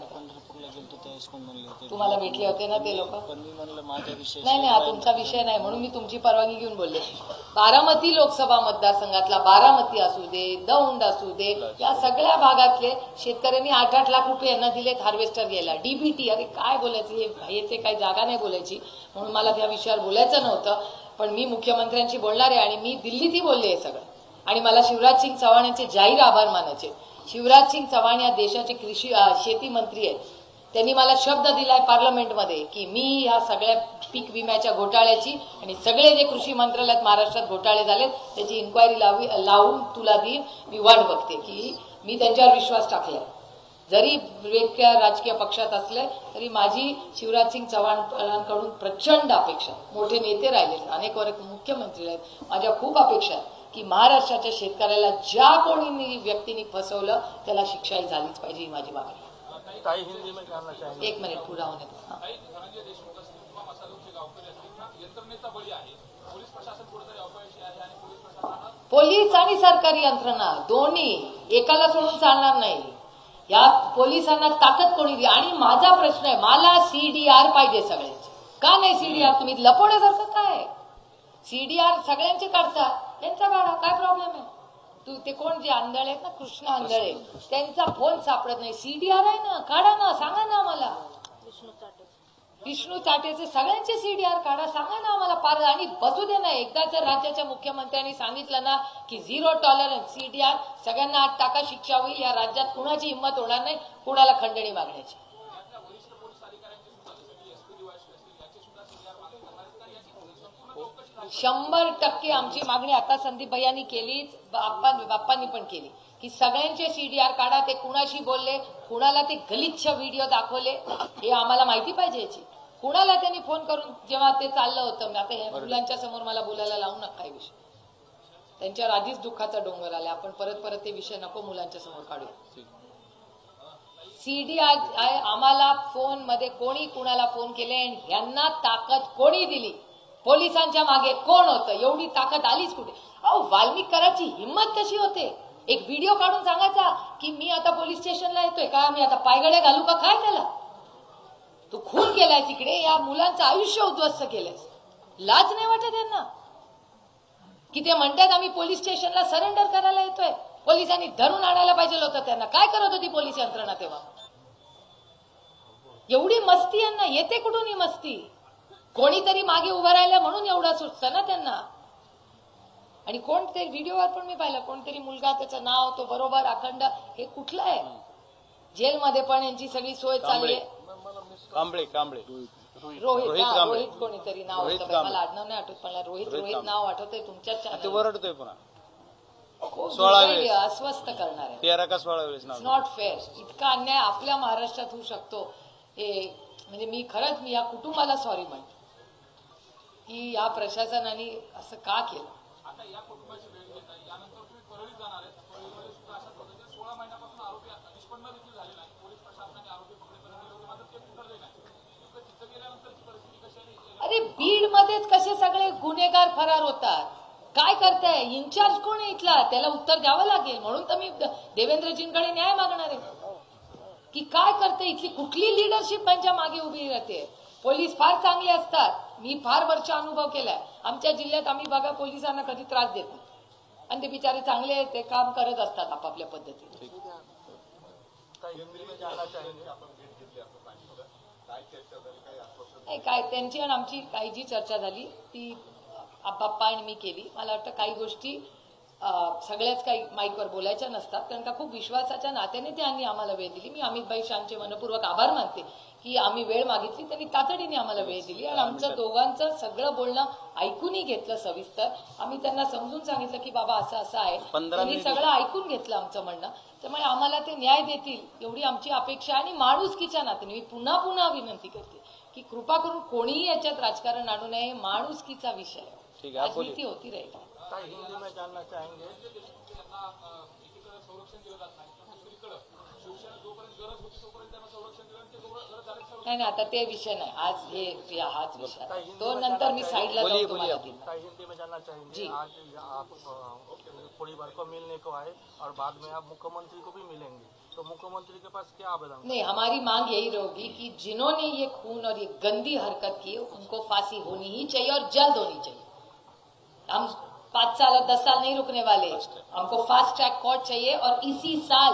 S6: तुम्हाला भेटले होते ना ते लोक? नाही, हा तुमचा विषय नाही, म्हणून मी तुमची परवानगी घेऊन बोलले. बारामती लोकसभा मतदारसंघातला, बारामती असू दे, दौंड असू दे, या सगळ्या भागातले शेतकऱ्यांनी 8-8 लाख रुपये यांना दिलेत हार्वेस्टर घ्यायला. डीबीटी, अरे काय बोलायचं, हे येथे काही जागा नाही बोलायची, म्हणून मला त्या विषयावर बोलायचं नव्हतं. पण मी मुख्यमंत्र्यांशी बोलणार आहे आणि मी दिल्लीतही बोलले हे सगळं. आणि मला शिवराज सिंग चव्हाण यांचे जाहीर आभार मानायचे. शिवराज सिंग चव्हाण या देशाचे शेती मंत्री आहेत. त्यांनी मला शब्द दिलाय पार्लमेंटमध्ये की मी या सगळ्या पीक विम्याच्या घोटाळ्याची आणि सगळे जे कृषी मंत्रालयात महाराष्ट्रात घोटाळे झालेत त्याची इन्क्वायरी लावून तुला देईन. मी वाट बघते की मी त्यांच्यावर विश्वास टाकलाय. जरी वेगळ्या राजकीय पक्षात असले तरी माझी शिवराज सिंग चव्हाणांकडून प्रचंड अपेक्षा, मोठे नेते राहिले, अनेक वर्ग मुख्यमंत्री आहेत, माझ्या खूप अपेक्षा आहेत की महाराष्ट्राच्या शेतकऱ्याला ज्या कोणी व्यक्तींनी फसवलं त्याला शिक्षाही झालीच पाहिजे, ही माझी मागणी. एक मिनिट पुढे होऊन येतो. पोलीस आणि सरकारी यंत्रणा दोन्ही एकाला सोडून चालणार नाही. या पोलिसांना ताकद कोणी दिली? आणि माझा प्रश्न आहे, मला सीडीआर पाहिजे सगळ्यांचे. का नाही सीडीआर? तुम्ही लपवण्यासारखं काय? सीडीआर सगळ्यांचे काढतात, त्यांचा काढा, काय प्रॉब्लेम आहे? ते कोण जे आंधळे आहेत ना, कृष्ण आंधळे, त्यांचा फोन सापडत नाही. सीडीआर आहे ना, काढा ना, सांगा ना आम्हाला. विष्णू चाटेचे सगळ्यांचे सीडीआर काढा, सांगा ना आम्हाला. पार आणि बसू दे ना. एकदा जर राज्याच्या मुख्यमंत्र्यांनी सांगितलं ना की 0 टॉलरन्स सीडीआर, सगळ्यांना 8 टाका शिक्षा होईल, या राज्यात कुणाची हिंमत होणार नाही कुणाला खंडणी मागण्याची. 100% आमची मागणी आता संदीप भैयांनी केलीच, बाप्पांनी पण केली की सगळ्यांचे सीडीआर काढा. ते कुणाशी बोलले, कुणाला ते गलिच्छ व्हिडिओ दाखवले, हे आम्हाला माहिती पाहिजे याची. कुणाला त्यांनी फोन करून जेव्हा ते चाललं होतं, आता या मुलांच्या समोर मला बोलायला लावू नका हे विषय. त्यांच्यावर आधीच दुःखाचा डोंगर आला, आपण परत ते विषय नको मुलांच्या समोर काढूया. सीडीआर आम्हाला फोन मध्ये कोणी कुणाला फोन केले, यांना ताकद कोणी दिली? पोलिसांच्या मागे कोण होतं? एवढी ताकद आलीच कुठे? अहो, वाल्मिक कराची हिंमत कशी होते? एक व्हिडिओ काढून सांगायचा की मी आता पोलीस स्टेशनला येतोय, का मी आता पायगड्या घालू का काय? त्याला तू खून केलाय तिकडे, या मुलांचं आयुष्य उद्ध्वस्त केलंयस. लाज नाही वाटत यांना की ते म्हणतात आम्ही पोलीस स्टेशनला सरेंडर करायला येतोय? पोलिसांनी धरून आणायला पाहिजे होतं त्यांना. काय करत होती पोलीस यंत्रणा तेव्हा? एवढी मस्ती यांना येते कुठून? ही मस्ती कोणीतरी मागे उभं राहिलं म्हणून एवढं सुचतं ना त्यांना. आणि कोणते व्हिडिओवर पण मी पाहिलं, कोणतरी मुलगा, त्याचं नाव तो बरोबर अखंड, हे कुठलं आहे? जेलमध्ये पण यांची सगळी सोय चालली आहे. रोहित कोणीतरी नाव होतं, मला आडनाव नाही आठवत, मला रोहित नाव आठवतंय. तुमच्याच चॅनल पुन्हा अस्वस्थ करणार आहे. Not fair. इतका अन्याय आपल्या महाराष्ट्रात होऊ शकतो हे म्हणजे मी खरंच या कुटुंबाला सॉरी म्हणते की या प्रशासनाने असं का केलं. अरे बीड मध्येच कसे सगळे गुन्हेगार फरार होतात? काय करताय? इन्चार्ज कोण आहे इथला? त्याला उत्तर द्यावं लागेल. म्हणून तर मी देवेंद्रजींकडे न्याय मागणार आहे की काय करते इथली कुठली लिडरशिप त्यांच्या मागे उभी राहते. पोलीस फार चांगले असतात. मी फार वर्ष अनुभव केलाय. आमच्या जिल्ह्यात आम्ही बघा पोलिसांना कधी त्रास देत नाही आणि ते बिचारे चांगले आहेत, ते काम करत असतात आपापल्या पद्धतीने. काय त्यांची आणि आमची काही जी चर्चा झाली ती बाप्पा आणि मी केली. मला वाटतं काही गोष्टी सगळ्याच काही माईकवर बोलायच्या नसतात, कारण का खूप विश्वासाच्या नात्याने त्यांनी आम्हाला वेळ दिली. मी अमित भाई शानचे मनपूर्वक आभार मानते की आम्ही वेळ मागितली, त्यांनी तातडीने आम्हाला वेळ दिली आणि आमचं दोघांचं सगळं बोलणं ऐकूनही घेतलं सविस्तर. आम्ही त्यांना समजून सांगितलं की बाबा असं असं आहे, त्यांनी सगळं ऐकून घेतलं आमचं म्हणणं. त्यामुळे आम्हाला ते न्याय देतील एवढी आमची अपेक्षा आहे. आणि माणुसकीच्या नात्याने मी पुन्हा पुन्हा विनंती करते की कृपा करून कोणीही याच्यात राजकारण आणू नये. माणुसकीचा विषय राजनीती होती राहील.
S4: हिंदी में जानना चाहेंगे
S6: नाही आता ते विषय नाही, आज हे हाच विषय तो नंतर मी साईडला जाऊन तुम्हाला देईन.
S4: हिंदी में जानना चाहेंगे आज आप थोड़ी बार को मिलने को आए और बाद में आप मुख्यमंत्री को भी मिलेंगे, तो मुख्यमंत्री के पास क्या आवेदन?
S6: नहीं, हमारी मांग यही रहेगी कि जिन्होंने ये खून और ये गंदी हरकत की उनको फांसी होनी ही चाहिए और जल्द होनी चाहिए. हम 5 साल और 10 साल नहीं रुकने वाले. हमको फास्ट ट्रैक कोर्ट चाहिए और इसी साल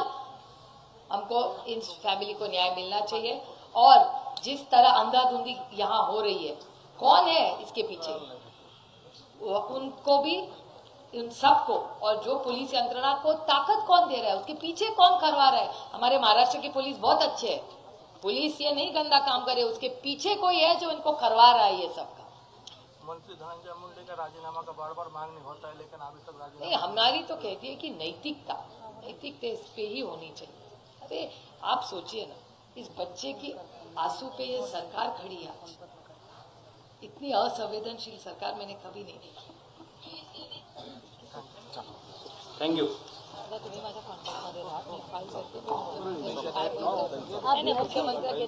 S6: हमको इन फैमिली को न्याय मिलना चाहिए. और जिस तरह अंधाधुंधी यहाँ हो रही है, कौन है इसके पीछे, उनको भी, उन सबको, और जो पुलिस यंत्रणा को ताकत कौन दे रहा है, उसके पीछे कौन करवा रहा है. हमारे महाराष्ट्र की पुलिस बहुत अच्छे है, पुलिस ये नहीं गंदा काम करे, उसके पीछे कोई है जो इनको करवा रहा है ये सब का.
S4: मंत्री धनंजय मुंडे का राजीनामा का बार बार मांग नहीं होता है, लेकिन अभी तक राजीनामा
S6: नहीं. हमारी तो कहती है कि नैतिकता इस पे ही होनी चाहिए. अरे आप सोचिए ना, इस बच्चे की आंसू पे ये सरकार खड़ी है. इतनी असंवेदनशील सरकार मैंने कभी नहीं देखी.
S1: थँक्यू.
S6: तुम्ही माझ्या कॉन्टॅक्टमध्ये राहा, मी फाईल करते. मुख्यमंत्र्याचे